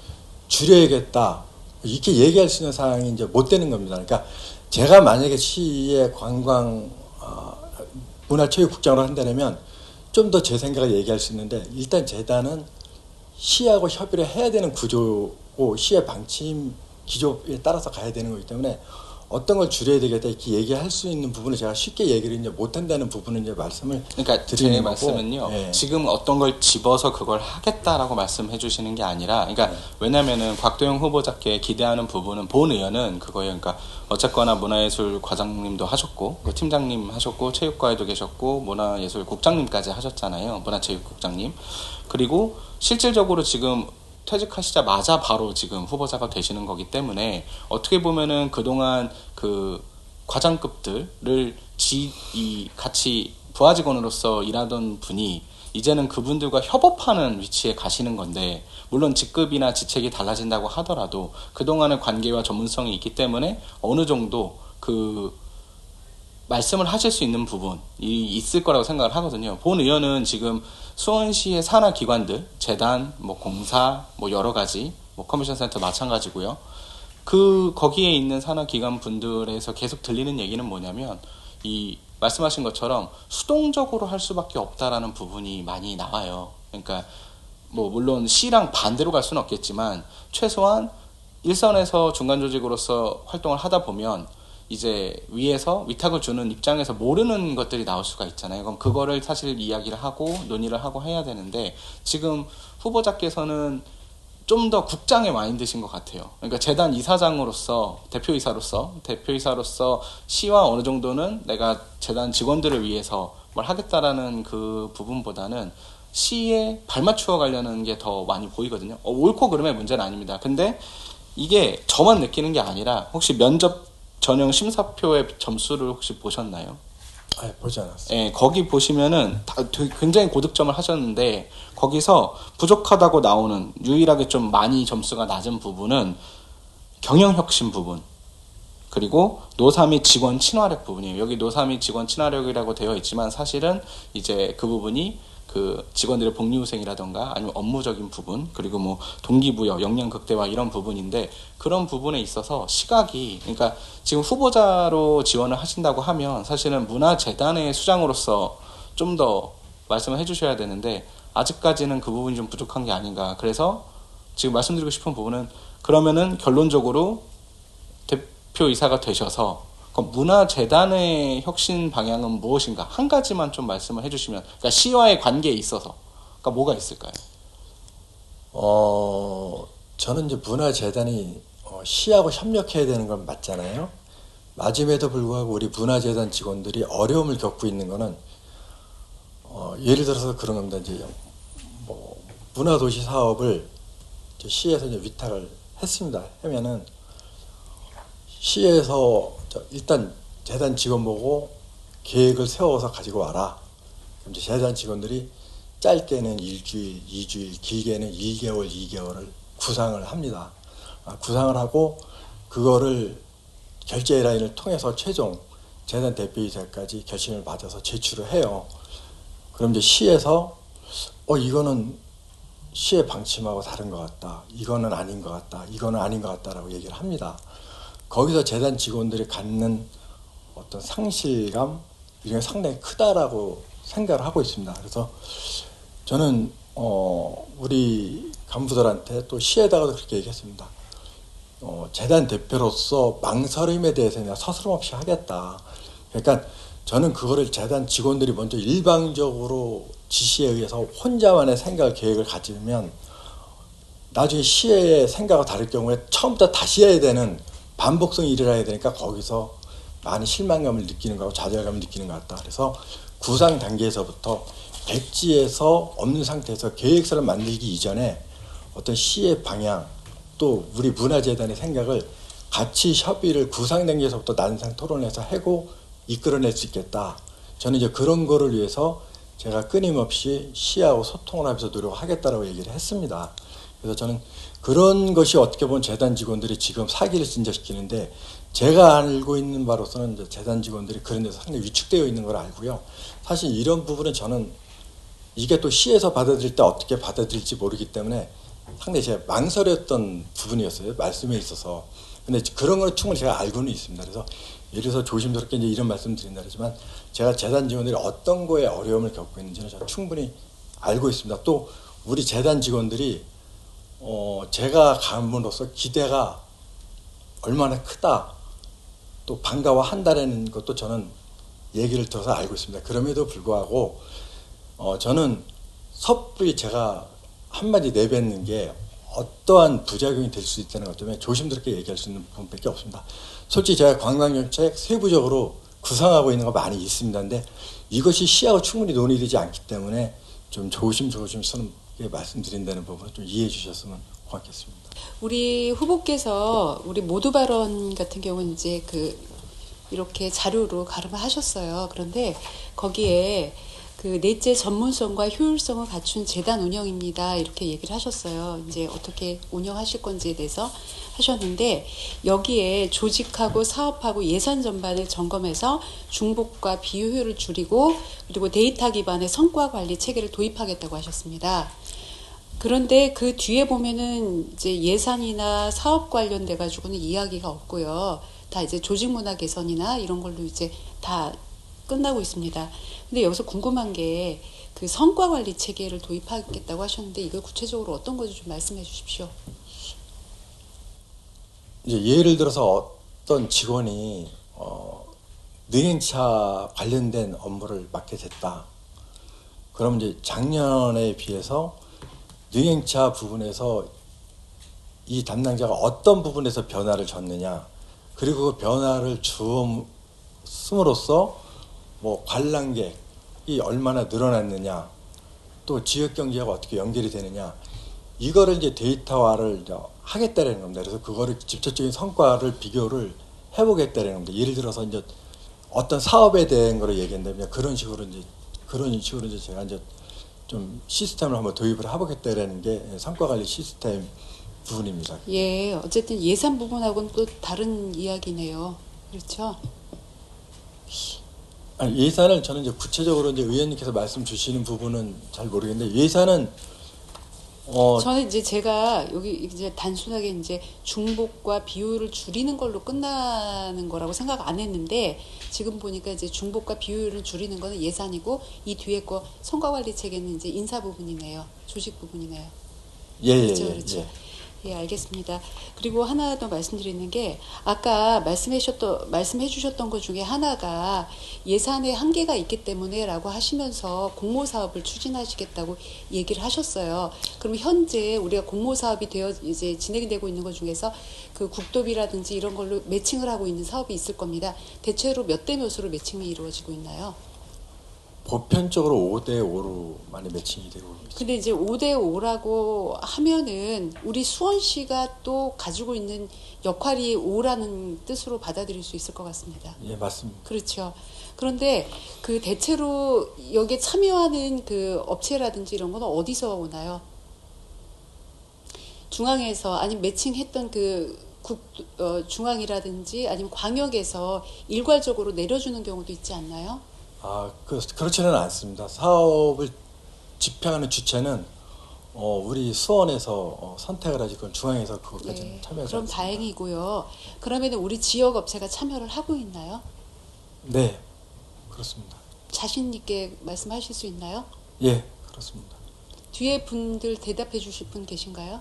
줄여야겠다 이렇게 얘기할 수 있는 상황이 이제 못 되는 겁니다. 그러니까 제가 만약에 시의 관광 문화체육국장으로 한다면 좀 더 제 생각을 얘기할 수 있는데 일단 재단은 시하고 협의를 해야 되는 구조고 시의 방침 기조에 따라서 가야 되는 거기 때문에 어떤 걸 줄여야 되겠다 이렇게 얘기할 수 있는 부분을 제가 쉽게 얘기를 이제 못한다는 부분은 이제 말씀을 그러니까 드리는 제 거고. 말씀은요. 예. 지금 어떤 걸 집어서 그걸 하겠다라고 말씀해 주시는 게 아니라 그러니까 왜냐면은 곽도영 후보자께 기대하는 부분은 본 의원은 그거예요. 그러니까 어쨌거나 문화예술 과장님도 하셨고 팀장님 하셨고 체육과에도 계셨고 문화예술국장님까지 하셨잖아요. 문화체육국장님. 그리고 실질적으로 지금 퇴직하시자마자 바로 지금 후보자가 되시는 거기 때문에 어떻게 보면은 그동안 그 과장급들을 같이 부하 직원으로서 일하던 분이 이제는 그분들과 협업하는 위치에 가시는 건데 물론 직급이나 직책이 달라진다고 하더라도 그동안의 관계와 전문성이 있기 때문에 어느 정도 그 말씀을 하실 수 있는 부분이 있을 거라고 생각을 하거든요. 본 의원은 지금 수원시의 산하 기관들, 재단, 공사, 여러 가지, 컨벤션 센터 마찬가지고요. 거기에 있는 산하 기관 분들에서 계속 들리는 얘기는 뭐냐면 이 말씀하신 것처럼 수동적으로 할 수밖에 없다라는 부분이 많이 나와요. 그러니까 물론 시랑 반대로 갈 수는 없겠지만 최소한 일선에서 중간 조직으로서 활동을 하다 보면 이제 위에서 위탁을 주는 입장에서 모르는 것들이 나올 수가 있잖아요. 그럼 그거를 사실 이야기를 하고 논의를 하고 해야 되는데 지금 후보자께서는 좀 더 국장의 마인드신 것 같아요. 그러니까 재단 이사장으로서 대표이사로서 시와 어느 정도는 내가 재단 직원들을 위해서 뭘 하겠다라는 그 부분보다는 시에 발맞추어 가려는 게 더 많이 보이거든요. 옳고 그름의 문제는 아닙니다. 근데 이게 저만 느끼는 게 아니라 혹시 면접 전형 심사표의 점수를 혹시 보셨나요? 보지 않았어요. 예, 거기 보시면은 굉장히 고득점을 하셨는데 거기서 부족하다고 나오는 유일하게 좀 많이 점수가 낮은 부분은 경영혁신 부분 그리고 노사미 직원 친화력 부분이에요. 여기 노사미 직원 친화력이라고 되어 있지만 사실은 이제 그 부분이 그 직원들의 복리후생이라던가 아니면 업무적인 부분 그리고 뭐 동기부여, 역량 극대화 이런 부분인데 그런 부분에 있어서 시각이 그러니까 지금 후보자로 지원을 하신다고 하면 사실은 문화재단의 수장으로서 좀 더 말씀을 해주셔야 되는데 아직까지는 그 부분이 좀 부족한 게 아닌가. 그래서 지금 말씀드리고 싶은 부분은 그러면은 결론적으로 대표이사가 되셔서 문화재단의 혁신 방향은 무엇인가 한 가지만 좀 말씀을 해주시면 그러니까 시와의 관계에 있어서 그러니까 뭐가 있을까요? 저는 이제 문화재단이 시하고 협력해야 되는 건 맞잖아요. 맞음에도 불구하고 우리 문화재단 직원들이 어려움을 겪고 있는 거는 예를 들어서 그런 겁니다. 이제 뭐 문화도시 사업을 이제 시에서 이제 위탁을 했습니다. 하면은 시에서 일단 재단 직원 보고 계획을 세워서 가지고 와라. 그럼 이제 재단 직원들이 짧게는 일주일, 2주일, 길게는 1개월, 2개월을 구상을 합니다. 구상을 하고 그거를 결제 라인을 통해서 최종 재단 대표이사까지 결심을 받아서 제출을 해요. 그럼 이제 시에서 이거는 시의 방침하고 다른 것 같다. 이거는 아닌 것 같다. 이거는 아닌 것 같다라고 얘기를 합니다. 거기서 재단 직원들이 갖는 어떤 상실감 이게 상당히 크다라고 생각을 하고 있습니다. 그래서 저는 우리 간부들한테 또 시에다가도 그렇게 얘기했습니다. 재단 대표로서 망설임에 대해서 그냥 서스럼 없이 하겠다. 그러니까 저는 그거를 재단 직원들이 먼저 일방적으로 지시에 의해서 혼자만의 생각 계획을 가지면 나중에 시의 생각과 다를 경우에 처음부터 다시 해야 되는 반복성이 일어나야 되니까 거기서 많이 실망감을 느끼는 거하고 좌절감을 느끼는 것 같다. 그래서 구상 단계에서부터 백지에서 없는 상태에서 계획서를 만들기 이전에 어떤 시의 방향 또 우리 문화재단의 생각을 같이 협의를 구상 단계에서부터 난상 토론해서 하고 이끌어낼 수 있겠다. 저는 이제 그런 거를 위해서 제가 끊임없이 시하고 소통을 하면서 노력하겠다라고 얘기를 했습니다. 그래서 저는 그런 것이 어떻게 보면 재단 직원들이 지금 사기를 진저시키는데 제가 알고 있는 바로서는 이제 재단 직원들이 그런 데서 상당히 위축되어 있는 걸 알고요. 사실 이런 부분은 저는 이게 또 시에서 받아들일 때 어떻게 받아들일지 모르기 때문에 상당히 제가 망설였던 부분이었어요. 말씀에 있어서. 근데 그런 걸 충분히 제가 알고는 있습니다. 그래서 예를 들어서 조심스럽게 이제 이런 말씀 드린다 그러지만 제가 재단 직원들이 어떤 거에 어려움을 겪고 있는지는 제가 충분히 알고 있습니다. 또 우리 재단 직원들이 제가 간부로서 기대가 얼마나 크다 또 반가워한다라는 것도 저는 얘기를 들어서 알고 있습니다. 그럼에도 불구하고 저는 섣불리 제가 한마디 내뱉는 게 어떠한 부작용이 될 수 있다는 것 때문에 조심스럽게 얘기할 수 있는 부분밖에 없습니다. 솔직히 제가 관광정책 세부적으로 구상하고 있는 거 많이 있습니다. 근데 이것이 시하고 충분히 논의되지 않기 때문에 좀 조심스럽게 말씀드린다는 부분을 좀 이해해 주셨으면 고맙겠습니다. 우리 후보께서 우리 모두 발언 같은 경우는 이제 이렇게 자료로 가름을 하셨어요. 그런데 거기에 넷째 전문성과 효율성을 갖춘 재단 운영입니다. 이렇게 얘기를 하셨어요. 이제 어떻게 운영하실 건지에 대해서 하셨는데 여기에 조직하고 사업하고 예산 전반을 점검해서 중복과 비효율을 줄이고 그리고 데이터 기반의 성과 관리 체계를 도입하겠다고 하셨습니다. 그런데 그 뒤에 보면은 이제 예산이나 사업 관련돼 가지고는 이야기가 없고요. 다 이제 조직 문화 개선이나 이런 걸로 이제 다 끝나고 있습니다. 근데 여기서 궁금한 게 성과 관리 체계를 도입하겠다고 하셨는데 이걸 구체적으로 어떤 건지 좀 말씀해 주십시오. 이제 예를 들어서 어떤 직원이 능행차 관련된 업무를 맡게 됐다. 그럼 이제 작년에 비해서 능행차 부분에서 이 담당자가 어떤 부분에서 변화를 줬느냐, 그리고 그 변화를 주음으로써 뭐 관람객이 얼마나 늘어났느냐, 또 지역 경제하고 어떻게 연결이 되느냐 이거를 이제 데이터화를 이제 하겠다라는 겁니다. 그래서 그거를 직접적인 성과를 비교를 해보겠다라는 겁니다. 예를 들어서 이제 어떤 사업에 대한 거를 얘기한다면 그런 식으로 이제 제가 이제 좀 시스템을 한번 도입을 해보겠다라는 게 성과 관리 시스템 부분입니다. 예, 어쨌든 예산 부분하고는 또 다른 이야기네요. 그렇죠? 아니, 예산을 저는 이제 구체적으로 이제 의원님께서 말씀 주시는 부분은 잘 모르겠는데 예산은 저는 이제 제가 여기 이제 단순하게 이제 중복과 비율을 줄이는 걸로 끝나는 거라고 생각 안 했는데 지금 보니까 이제 중복과 비율을 줄이는 거는 예산이고 이 뒤에 거 성과관리 체계는 이제 인사 부분이네요. 조직 부분이네요. 그렇죠, 그렇죠. 예, 알겠습니다. 그리고 하나 더 말씀드리는 게 아까 말씀해 주셨던 것 중에 하나가 예산에 한계가 있기 때문에라고 하시면서 공모 사업을 추진하시겠다고 얘기를 하셨어요. 그럼 현재 우리가 공모 사업이 이제 진행되고 있는 것 중에서 그 국도비라든지 이런 걸로 매칭을 하고 있는 사업이 있을 겁니다. 대체로 몇 대 몇으로 매칭이 이루어지고 있나요? 보편적으로 5대5로 많이 매칭이 되고 있습니다. 근데 이제 5대5라고 하면은 우리 수원시가 또 가지고 있는 역할이 5라는 뜻으로 받아들일 수 있을 것 같습니다. 예, 맞습니다. 그렇죠. 그런데 그 대체로 여기에 참여하는 그 업체라든지 이런 거는 어디서 오나요? 중앙에서 아니면 매칭했던 그 중앙이라든지 아니면 광역에서 일괄적으로 내려주는 경우도 있지 않나요? 그렇지는 않습니다. 사업을 집행하는 주체는 우리 수원에서 선택을 하지 그건 중앙에서 그것까지 네, 참여하지 그럼 않습니다. 다행이고요. 그러면 우리 지역 업체가 참여를 하고 있나요? 네, 그렇습니다. 자신 있게 말씀하실 수 있나요? 예, 그렇습니다. 뒤에 분들 대답해 주실 분 계신가요?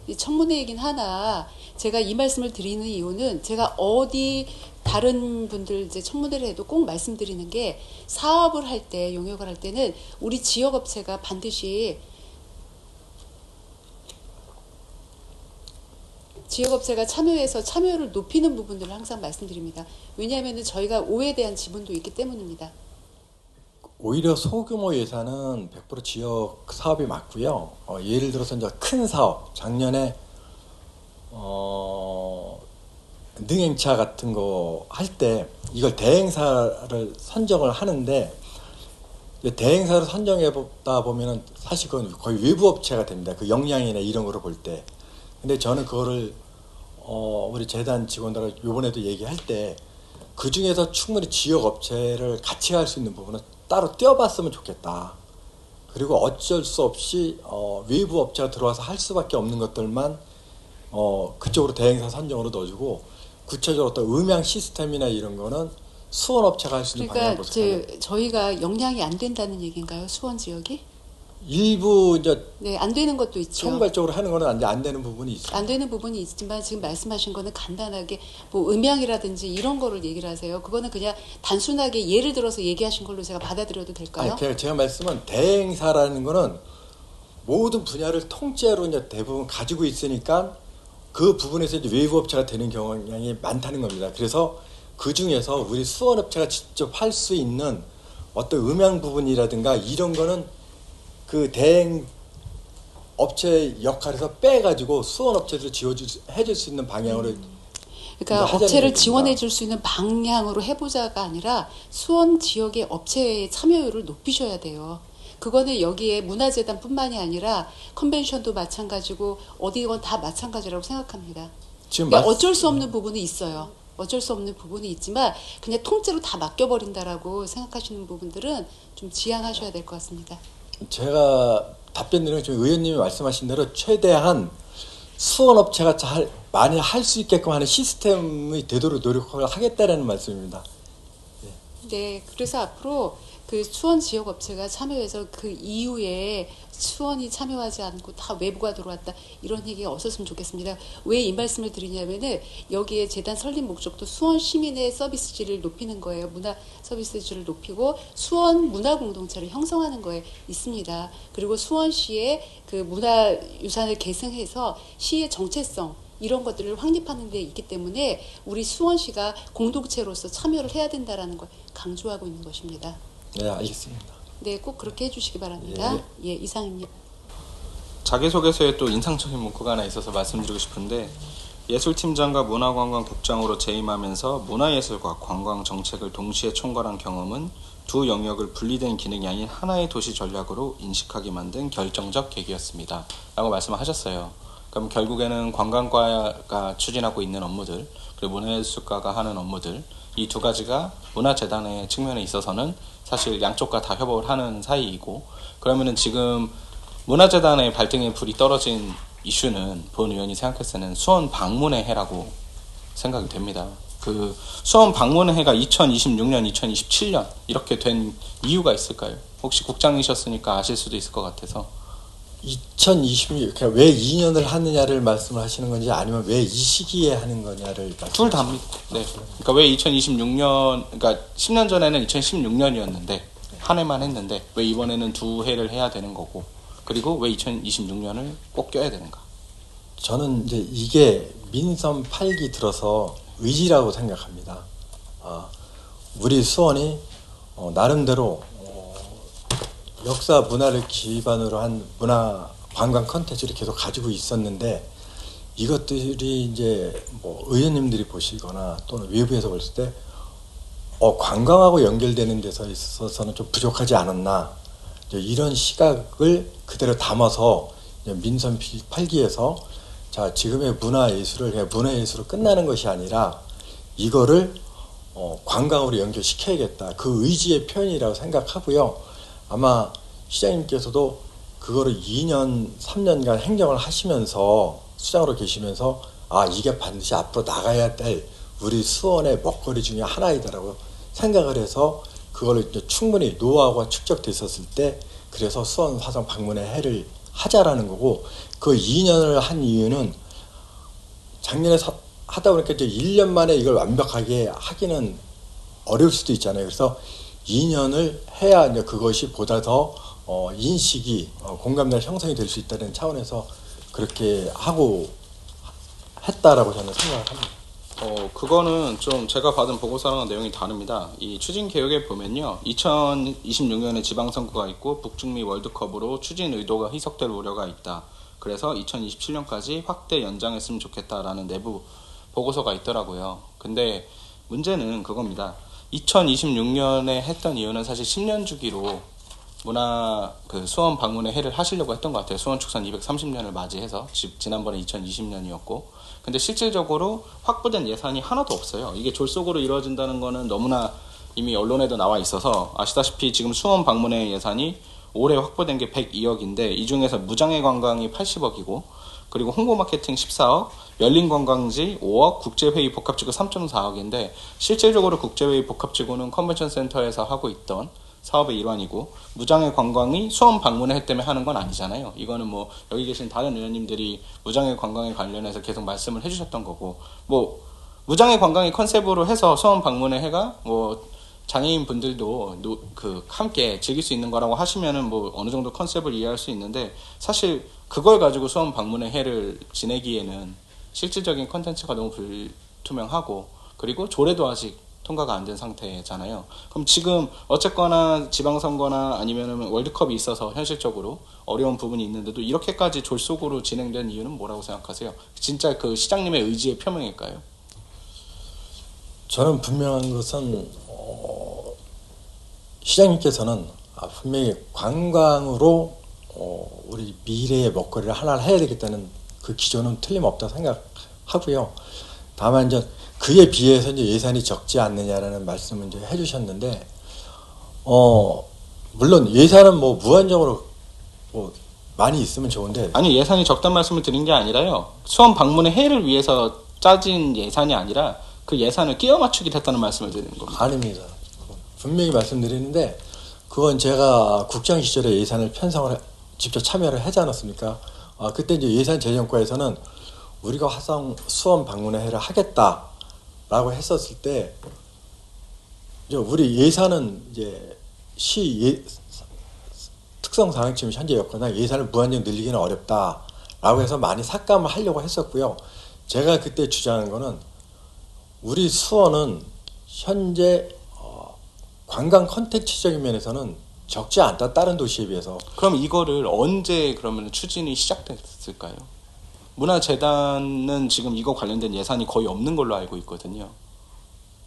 이 청문회이긴 하나 제가 이 말씀을 드리는 이유는 제가 어디 다른 분들 이제 청문회를 해도 꼭 말씀드리는 게 사업을 할 때 용역을 할 때는 우리 지역 업체가 반드시 지역업체가 참여해서 참여를 높이는 부분들을 항상 말씀드립니다. 왜냐하면 저희가 5에 대한 지분도 있기 때문입니다. 오히려 소규모 예산은 100% 지역 사업이 맞고요. 예를 들어서 이제 큰 사업, 작년에 능행차 같은 거 할 때 이걸 대행사를 선정을 하는데 대행사를 선정해 보다 보면은 사실 그건 거의 외부 업체가 됩니다. 그 역량이나 이런 거를 볼 때. 근데 저는 그거를 우리 재단 직원들 이번에도 얘기할 때 그 중에서 충분히 지역 업체를 같이 할 수 있는 부분은 따로 떼어봤으면 좋겠다. 그리고 어쩔 수 없이 외부 업체가 들어와서 할 수밖에 없는 것들만 그쪽으로 대행사 선정으로 넣어주고 구체적으로 어떤 음향 시스템이나 이런 거는 수원 업체가 할 수 있는 방향으로 그러니까 저희가 역량이 안 된다는 얘기인가요? 수원 지역이? 일부 이제 네, 안 되는 것도 있죠. 총괄적으로 하는 거는 안 되는 부분이 있습니다. 안 되는 부분이 있지만 지금 말씀하신 거는 간단하게 뭐 음향이라든지 이런 거를 얘기를 하세요. 그거는 그냥 단순하게 예를 들어서 얘기하신 걸로 제가 받아들여도 될까요? 아니, 제가 말씀은 대행사라는 거는 모든 분야를 통째로 이제 대부분 가지고 있으니까 그 부분에서 이제 외부 업체가 되는 경향이 많다는 겁니다. 그래서 그 중에서 우리 수원 업체가 직접 할 수 있는 어떤 음향 부분이라든가 이런 거는 그 대행 업체 역할에서 빼가지고 수원 업체들 해줄 수 있는 방향으로. 그러니까 업체를 지원해 줄 수 있는 방향으로 해보자가 아니라 수원 지역의 업체의 참여율을 높이셔야 돼요. 그거는 여기에 문화재단뿐만이 아니라 컨벤션도 마찬가지고 어디건 다 마찬가지라고 생각합니다. 그러니까 어쩔 수 없는 부분이 있어요. 어쩔 수 없는 부분이 있지만 그냥 통째로 다 맡겨버린다라고 생각하시는 부분들은 좀 지양하셔야 될 것 같습니다. 제가 답변 드리는 건 의원님이 말씀하신 대로 최대한 수원 업체가 많이 할 수 있게끔 하는 시스템이 되도록 노력을 하겠다라는 말씀입니다. 네, 그래서 앞으로 그 수원 지역 업체가 참여해서 그 이후에 수원이 참여하지 않고 다 외부가 들어왔다 이런 얘기가 없었으면 좋겠습니다. 왜 이 말씀을 드리냐면은 여기에 재단 설립 목적도 수원 시민의 서비스 질을 높이는 거예요. 문화 서비스 질을 높이고 수원 문화 공동체를 형성하는 거에 있습니다. 그리고 수원시의 그 문화유산을 계승해서 시의 정체성 이런 것들을 확립하는 데 있기 때문에 우리 수원시가 공동체로서 참여를 해야 된다라는 걸 강조하고 있는 것입니다. 네, 알겠습니다. 네, 꼭 그렇게 해주시기 바랍니다. 예, 이상입니다. 자기소개서에 또 인상적인 문구가 하나 있어서 말씀드리고 싶은데, 예술팀장과 문화관광국장으로 재임하면서 문화예술과 관광정책을 동시에 총괄한 경험은 두 영역을 분리된 기능이 아닌 하나의 도시 전략으로 인식하게 만든 결정적 계기였습니다 라고 말씀하셨어요. 그럼 결국에는 관광과가 추진하고 있는 업무들, 그리고 문화예술가가 하는 업무들, 이 두 가지가 문화재단의 측면에 있어서는 사실 양쪽과 다 협업을 하는 사이이고, 그러면은 지금 문화재단의 발등에 불이 떨어진 이슈는 본 의원이 생각했을 때는 수원 방문의 해라고 생각이 됩니다. 그 수원 방문의 해가 2026년, 2027년 이렇게 된 이유가 있을까요? 혹시 국장이셨으니까 아실 수도 있을 것 같아서. 2026, 그러니까 왜 2년을 하느냐를 말씀을 하시는 건지 아니면 왜 이 시기에 하는 거냐를 둘 다입니다. 네. 그러니까 왜 2026년, 그러니까 10년 전에는 2016년이었는데 한 해만 했는데 왜 이번에는 두 해를 해야 되는 거고, 그리고 왜 2026년을 꼭 껴야 되는가? 저는 이제 이게 민선 8기 들어서 의지라고 생각합니다. 우리 수원이 나름대로 역사 문화를 기반으로 한 문화 관광 컨텐츠를 계속 가지고 있었는데, 이것들이 이제 뭐 의원님들이 보시거나 또는 외부에서 봤을 때 관광하고 연결되는 데서 있어서는 좀 부족하지 않았나, 이런 시각을 그대로 담아서 민선 8기에서 자, 지금의 문화예술을 그냥 문화예술로 끝나는 것이 아니라 이거를 관광으로 연결시켜야겠다, 그 의지의 표현이라고 생각하고요. 아마 시장님께서도 그거를 2년, 3년간 행정을 하시면서 수장으로 계시면서 이게 반드시 앞으로 나가야 될 우리 수원의 먹거리 중에 하나이다라고 생각을 해서 그걸 이제 충분히 노하우가 축적됐었을 때, 그래서 수원 화성 방문의 해를 하자라는 거고, 그 2년을 한 이유는 작년에 하다 보니까 이제 1년 만에 이걸 완벽하게 하기는 어려울 수도 있잖아요. 그래서 2년을 해야 이제 그것이 보다 더 인식이 공감대 형성이 될 수 있다는 차원에서 그렇게 하고 했다라고 저는 생각을 합니다. 그거는 좀 제가 받은 보고서랑 내용이 다릅니다. 이 추진 계획에 보면요, 2026년에 지방선거가 있고 북중미 월드컵으로 추진 의도가 희석될 우려가 있다. 그래서 2027년까지 확대 연장했으면 좋겠다라는 내부 보고서가 있더라고요. 근데 문제는 그겁니다. 2026년에 했던 이유는 사실 10년 주기로 수원 방문의 해를 하시려고 했던 것 같아요. 수원 축산 230년을 맞이해서 지난번에 2020년이었고, 근데 실질적으로 확보된 예산이 하나도 없어요. 이게 졸속으로 이루어진다는 거는 너무나 이미 언론에도 나와 있어서 아시다시피 지금 수원 방문의 예산이 올해 확보된 게 102억인데 이 중에서 무장애 관광이 80억이고, 그리고 홍보 마케팅 14억, 열린 관광지 5억, 국제회의 복합지구 3.4억인데 실질적으로 국제회의 복합지구는 컨벤션 센터에서 하고 있던 사업의 일환이고, 무장애 관광이 수원 방문의 해 때문에 하는 건 아니잖아요. 이거는 뭐 여기 계신 다른 의원님들이 무장애 관광에 관련해서 계속 말씀을 해주셨던 거고, 뭐 무장애 관광이 컨셉으로 해서 수원 방문의 해가 뭐 장애인 분들도 함께 즐길 수 있는 거라고 하시면은 뭐 어느 정도 컨셉을 이해할 수 있는데, 사실 그걸 가지고 수원 방문의 해를 지내기에는 실질적인 컨텐츠가 너무 불투명하고, 그리고 조례도 아직 통과가 안 된 상태잖아요. 그럼 지금 어쨌거나 지방선거나 아니면 월드컵이 있어서 현실적으로 어려운 부분이 있는데도 이렇게까지 졸속으로 진행된 이유는 뭐라고 생각하세요? 진짜 그 시장님의 의지의 표명일까요? 저는 분명한 것은 시장님께서는 분명히 관광으로 우리 미래의 먹거리를 하나를 해야 되겠다는 그 기조는 틀림없다 생각하고요. 다만 이제 그에 비해서 이제 예산이 적지 않느냐라는 말씀을 이제 해주셨는데, 물론 예산은 뭐 무한정으로 뭐 많이 있으면 좋은데, 아니, 예산이 적다는 말씀을 드린 게 아니라요, 수원 방문의 해를 위해서 짜진 예산이 아니라 그 예산을 끼워 맞추기 됐다는 말씀을 드리는 겁니다. 아닙니다. 분명히 말씀드리는데, 그건 제가 국장 시절에 예산을 편성을 직접 참여를 하지 않았습니까? 그때 이제 예산재정과에서는 우리가 화성 수원 방문의 해를 하겠다라고 했었을 때, 이제 우리 예산은 이제 특성 상황 지금 현재 여건상 예산을 무한정 늘리기는 어렵다라고 해서 많이 삭감을 하려고 했었고요. 제가 그때 주장한 거는 우리 수원은 현재 관광 컨텐츠적인 면에서는 적지 않다. 다른 도시에 비해서. 그럼 이거를 언제 그러면 추진이 시작됐을까요? 문화재단은 지금 이거 관련된 예산이 거의 없는 걸로 알고 있거든요.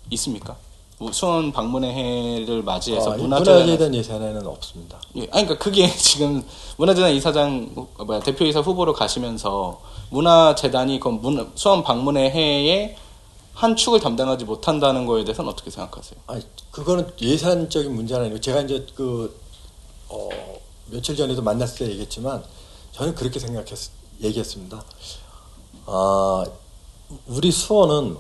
있습니까? 뭐 수원 방문의 해를 맞이해서 문화재단 예산에는 없습니다. 예, 아니 그러니까 그게 지금 문화재단 이사장 대표이사 후보로 가시면서 문화재단이 그 수원 방문의 해에 한 축을 담당하지 못한다는 거에 대해서는 어떻게 생각하세요? 그거는 예산적인 문제는 아니고 제가 이제 며칠 전에도 만났을 때 얘기했지만 저는 그렇게 얘기했습니다. 우리 수원은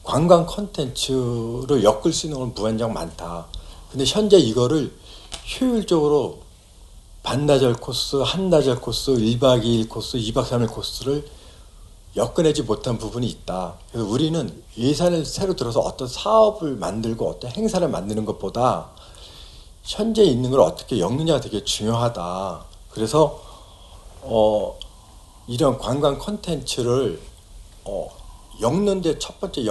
관광 콘텐츠를 엮을 수 있는 건 무한정 많다. 근데 현재 이거를 효율적으로 반나절 코스, 한나절 코스, 1박 2일 코스, 2박 3일 코스를 엮어내지 못한 부분이 있다. 그래서 우리는 예산을 새로 들어서 어떤 사업을 만들고 어떤 행사를 만드는 것보다 현재 있는 걸 어떻게 엮느냐가 되게 중요하다. 그래서 이런 관광 콘텐츠를 엮는데 첫 번째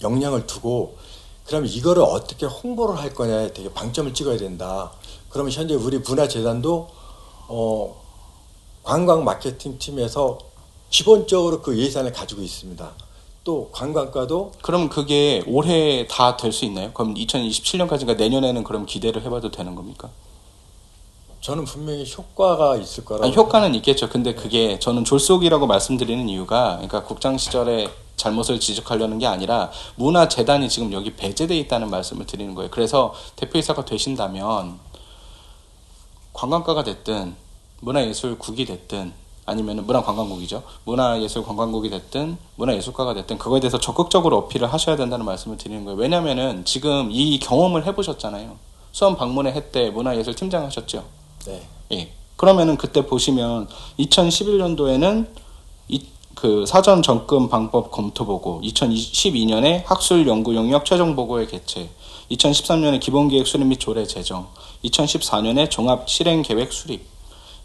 역량을 두고 그럼 이거를 어떻게 홍보를 할 거냐에 되게 방점을 찍어야 된다. 그러면 현재 우리 문화재단도 관광 마케팅 팀에서 기본적으로 그 예산을 가지고 있습니다. 또 관광과도 그럼 그게 올해 다 될 수 있나요? 그럼 2027년까지가 내년에는 그럼 기대를 해봐도 되는 겁니까? 저는 분명히 효과가 있을 거라고. 효과는 있겠죠. 근데 그게 저는 졸속이라고 말씀드리는 이유가 그러니까 국장 시절에 잘못을 지적하려는 게 아니라 문화재단이 지금 여기 배제돼 있다는 말씀을 드리는 거예요. 그래서 대표이사가 되신다면 관광과가 됐든 문화예술국이 됐든 아니면 문화관광국이죠. 문화예술관광국이 됐든 문화예술과가 됐든 그거에 대해서 적극적으로 어필을 하셔야 된다는 말씀을 드리는 거예요. 왜냐면은 지금 이 경험을 해보셨잖아요. 수원 방문회 해 때 문화예술 팀장 하셨죠. 네. 예. 그러면은 그때 보시면 2011년도에는 그 사전 접근 방법 검토 보고, 2012년에 학술 연구 영역 최종 보고의 개최, 2013년에 기본계획 수립 및 조례 제정, 2014년에 종합 실행 계획 수립,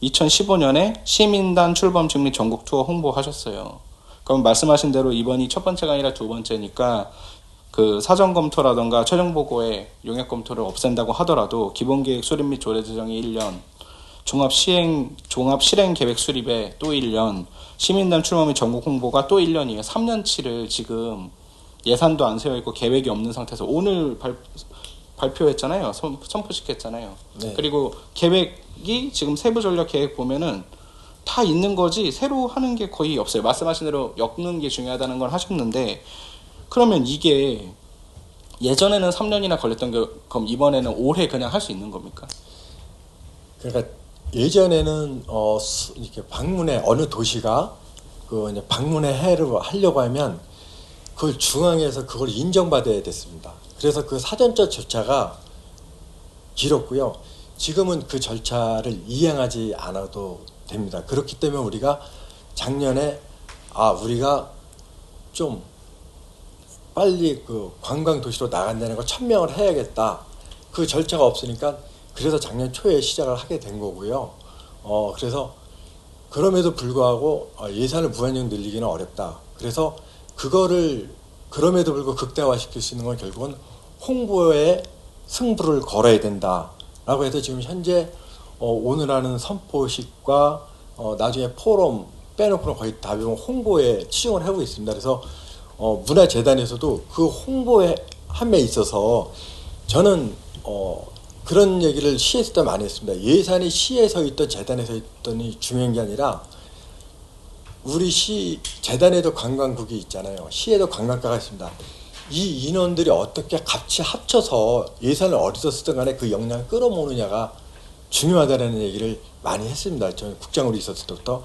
2015년에 시민단 출범식 및 전국 투어 홍보하셨어요. 그럼 말씀하신 대로 이번이 첫 번째가 아니라 두 번째니까 그 사전 검토라던가 최종 보고의 용역 검토를 없앤다고 하더라도 기본계획 수립 및 조례 제정이 1년, 종합 실행 계획 수립에 또 1년, 시민단 출범 및 전국 홍보가 또 1년이에요. 3년치를 지금 예산도 안 세워 있고 계획이 없는 상태에서 오늘 발표했잖아요. 선포시켰잖아요. 네. 그리고 계획이 지금 세부 전략 계획 보면은 다 있는 거지 새로 하는 게 거의 없어요. 말씀하신 대로 엮는 게 중요하다는 걸 하셨는데, 그러면 이게 예전에는 3년이나 걸렸던 게 그럼 이번에는 올해 그냥 할 수 있는 겁니까? 그러니까 예전에는 이렇게 방문회 어느 도시가 그 이제 방문회 해를 하려고 하면 그걸 중앙에서 그걸 인정받아야 됐습니다. 그래서 그 사전적 절차가 길었고요. 지금은 그 절차를 이행하지 않아도 됩니다. 그렇기 때문에 우리가 작년에 우리가 좀 빨리 그 관광 도시로 나간다는 걸 천명을 해야겠다. 그 절차가 없으니까 그래서 작년 초에 시작을 하게 된 거고요. 그래서 그럼에도 불구하고 예산을 무한정 늘리기는 어렵다. 그래서 그거를 그럼에도 불구하고 극대화시킬 수 있는 건 결국은 홍보에 승부를 걸어야 된다라고 해서 지금 현재 오늘 하는 선포식과 나중에 포럼 빼놓고는 거의 다 홍보에 치중을 하고 있습니다. 그래서 문화재단에서도 그 홍보에 함에 있어서 저는 그런 얘기를 시에서 때 많이 했습니다. 예산이 시에 서 있던 재단에 서 있던이 중요한 게 아니라 우리 시 재단에도 관광국이 있잖아요. 시에도 관광과가 있습니다. 이 인원들이 어떻게 같이 합쳐서 예산을 어디서 쓰든 간에 그 역량을 끌어모으느냐가 중요하다는 얘기를 많이 했습니다. 저는 국장으로 있었을 때부터.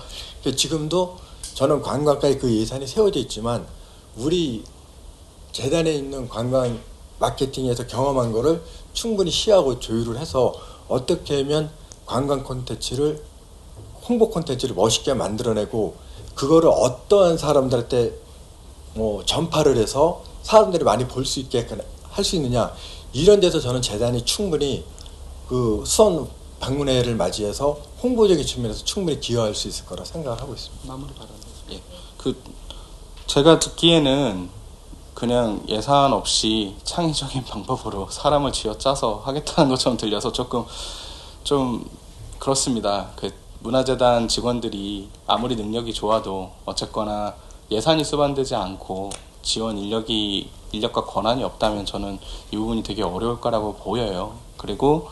지금도 저는 관광과에 그 예산이 세워져 있지만 우리 재단에 있는 관광 마케팅에서 경험한 거를 충분히 시하고 조율을 해서 어떻게 하면 관광 콘텐츠를 홍보 콘텐츠를 멋있게 만들어내고 그거를 어떠한 사람들한테 전파를 해서 사람들이 많이 볼 수 있게 할 수 있느냐, 이런 데서 저는 재단이 충분히 그 수원 방문회를 맞이해서 홍보적인 측면에서 충분히 기여할 수 있을 거라 생각을 하고 있습니다. 마무리 바랍니다. 예. 제가 듣기에는 그냥 예산 없이 창의적인 방법으로 사람을 쥐어짜서 하겠다는 것처럼 들려서 조금 좀 그렇습니다. 그 문화재단 직원들이 아무리 능력이 좋아도 어쨌거나 예산이 수반되지 않고 지원 인력과 권한이 없다면 저는 이 부분이 되게 어려울 거라고 보여요. 그리고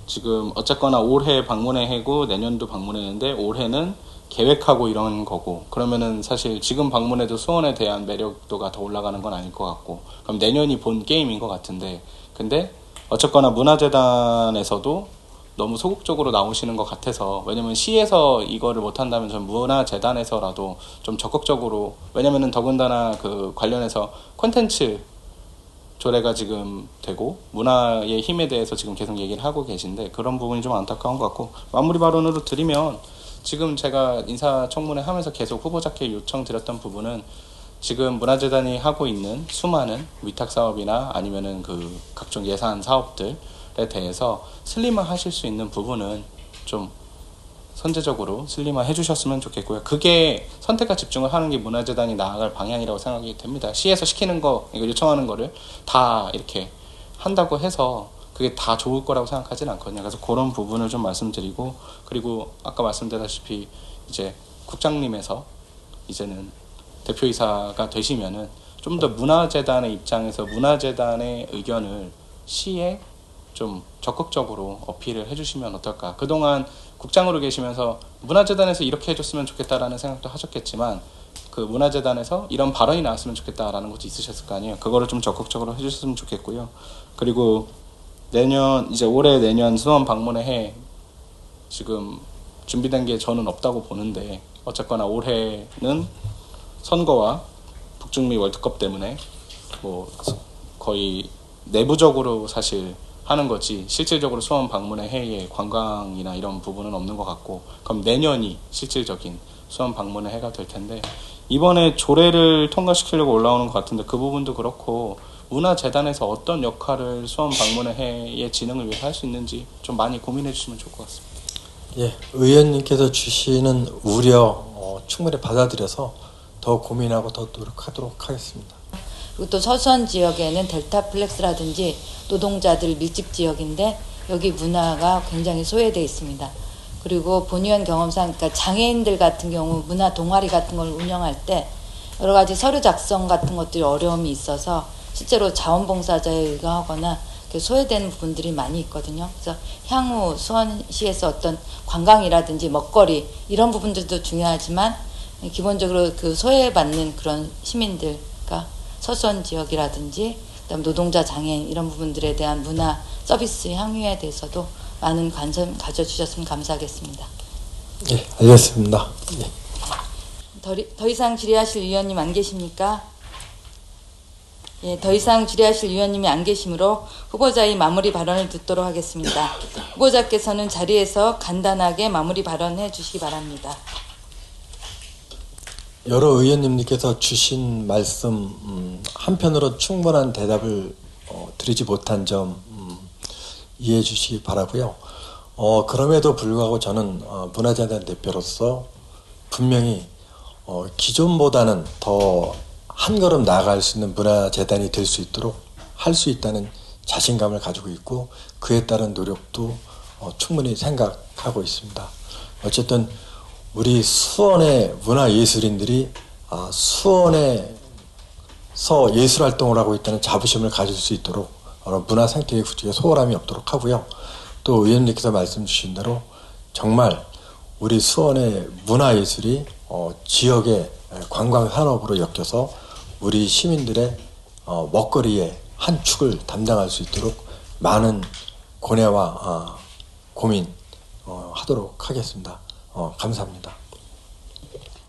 지금 어쨌거나 올해 방문회 해고 내년도 방문했는데 올해는 계획하고 이런 거고, 그러면은 사실 지금 방문해도 수원에 대한 매력도가 더 올라가는 건 아닐 것 같고, 그럼 내년이 본 게임인 것 같은데, 근데 어쨌거나 문화재단에서도 너무 소극적으로 나오시는 것 같아서, 왜냐면 시에서 이거를 못한다면 전 문화재단에서라도 좀 적극적으로, 왜냐면은 더군다나 그 관련해서 콘텐츠 조례가 지금 되고 문화의 힘에 대해서 지금 계속 얘기를 하고 계신데, 그런 부분이 좀 안타까운 것 같고, 마무리 발언으로 드리면 지금 제가 인사청문회 하면서 계속 후보자께 요청드렸던 부분은 지금 문화재단이 하고 있는 수많은 위탁 사업이나 아니면은 그 각종 예산 사업들에 대해서 슬림화 하실 수 있는 부분은 좀 선제적으로 슬림화 해주셨으면 좋겠고요. 그게 선택과 집중을 하는 게 문화재단이 나아갈 방향이라고 생각이 됩니다. 시에서 시키는 거, 이거 요청하는 거를 다 이렇게 한다고 해서 그게 다 좋을 거라고 생각하지는 않거든요. 그래서 그런 부분을 좀 말씀드리고, 그리고 아까 말씀드렸다시피 이제 국장님에서 이제는 대표이사가 되시면은 좀 더 문화재단의 입장에서 문화재단의 의견을 시에 좀 적극적으로 어필을 해주시면 어떨까. 그동안 국장으로 계시면서 문화재단에서 이렇게 해줬으면 좋겠다라는 생각도 하셨겠지만, 그 문화재단에서 이런 발언이 나왔으면 좋겠다라는 것도 있으셨을 거 아니에요. 그거를 좀 적극적으로 해주셨으면 좋겠고요. 그리고 이제 올해 내년 수원 방문회 해 지금 준비된 게 저는 없다고 보는데, 어쨌거나 올해는 선거와 북중미 월드컵 때문에 뭐 거의 내부적으로 사실 하는 거지 실질적으로 수원 방문회 해에 관광이나 이런 부분은 없는 것 같고, 그럼 내년이 실질적인 수원 방문회 해가 될 텐데, 이번에 조례를 통과시키려고 올라오는 것 같은데 그 부분도 그렇고 문화재단에서 어떤 역할을 수원 방문회 해의 진흥을 위해서 할 수 있는지 좀 많이 고민해 주시면 좋을 것 같습니다. 예, 의원님께서 주시는 우려 충분히 받아들여서 더 고민하고 더 노력하도록 하겠습니다. 그리고 또 서수원 지역에는 델타 플렉스라든지 노동자들 밀집 지역인데 여기 문화가 굉장히 소외되어 있습니다. 그리고 본의원 경험상, 그러니까 장애인들 같은 경우 문화 동아리 같은 걸 운영할 때 여러 가지 서류 작성 같은 것들이 어려움이 있어서 실제로 자원봉사자에 의거하거나 소외되는 부분들이 많이 있거든요. 그래서 향후 수원시에서 어떤 관광이라든지 먹거리 이런 부분들도 중요하지만 기본적으로 그 소외받는 그런 시민들, 그러니까 서수원 지역이라든지 그다음 노동자 장애인 이런 부분들에 대한 문화 서비스 향유에 대해서도 많은 관심 가져주셨으면 감사하겠습니다. 예, 알겠습니다. 예. 더 이상 질의하실 위원님 안 계십니까? 예, 더 이상 질의하실 위원님이 안 계시므로 후보자의 마무리 발언을 듣도록 하겠습니다. 후보자께서는 자리에서 간단하게 마무리 발언해 주시기 바랍니다. 여러 의원님들께서 주신 말씀 한편으로 충분한 대답을 드리지 못한 점 이해해 주시기 바라고요. 그럼에도 불구하고 저는 문화재단 대표로서 분명히 기존보다는 더 한 걸음 나아갈 수 있는 문화재단이 될 수 있도록 할 수 있다는 자신감을 가지고 있고, 그에 따른 노력도 충분히 생각하고 있습니다. 어쨌든 우리 수원의 문화예술인들이 수원에서 예술활동을 하고 있다는 자부심을 가질 수 있도록 문화 생태계 구축에 소홀함이 없도록 하고요. 또 의원님께서 말씀 주신 대로 정말 우리 수원의 문화예술이 지역의 관광산업으로 엮여서 우리 시민들의 먹거리의 한 축을 담당할 수 있도록 많은 고뇌와 고민 하도록 하겠습니다. 감사합니다.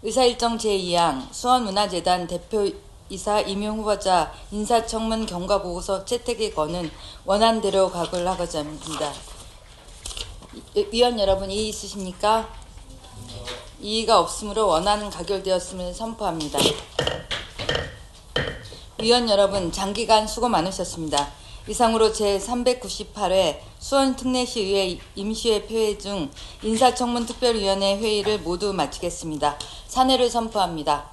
의사일정 제2항 수원문화재단 대표이사 임용 후보자 인사청문 경과보고서 채택에 거는 원안대로 가결 하고자 합니다. 위원 여러분 이의 있으십니까? 이의가 없으므로 원안은 가결되었음을 선포합니다. 위원 여러분 장기간 수고 많으셨습니다. 이상으로 제398회 수원특례시의회 임시회 폐회 중 인사청문특별위원회 회의를 모두 마치겠습니다. 사내를 선포합니다.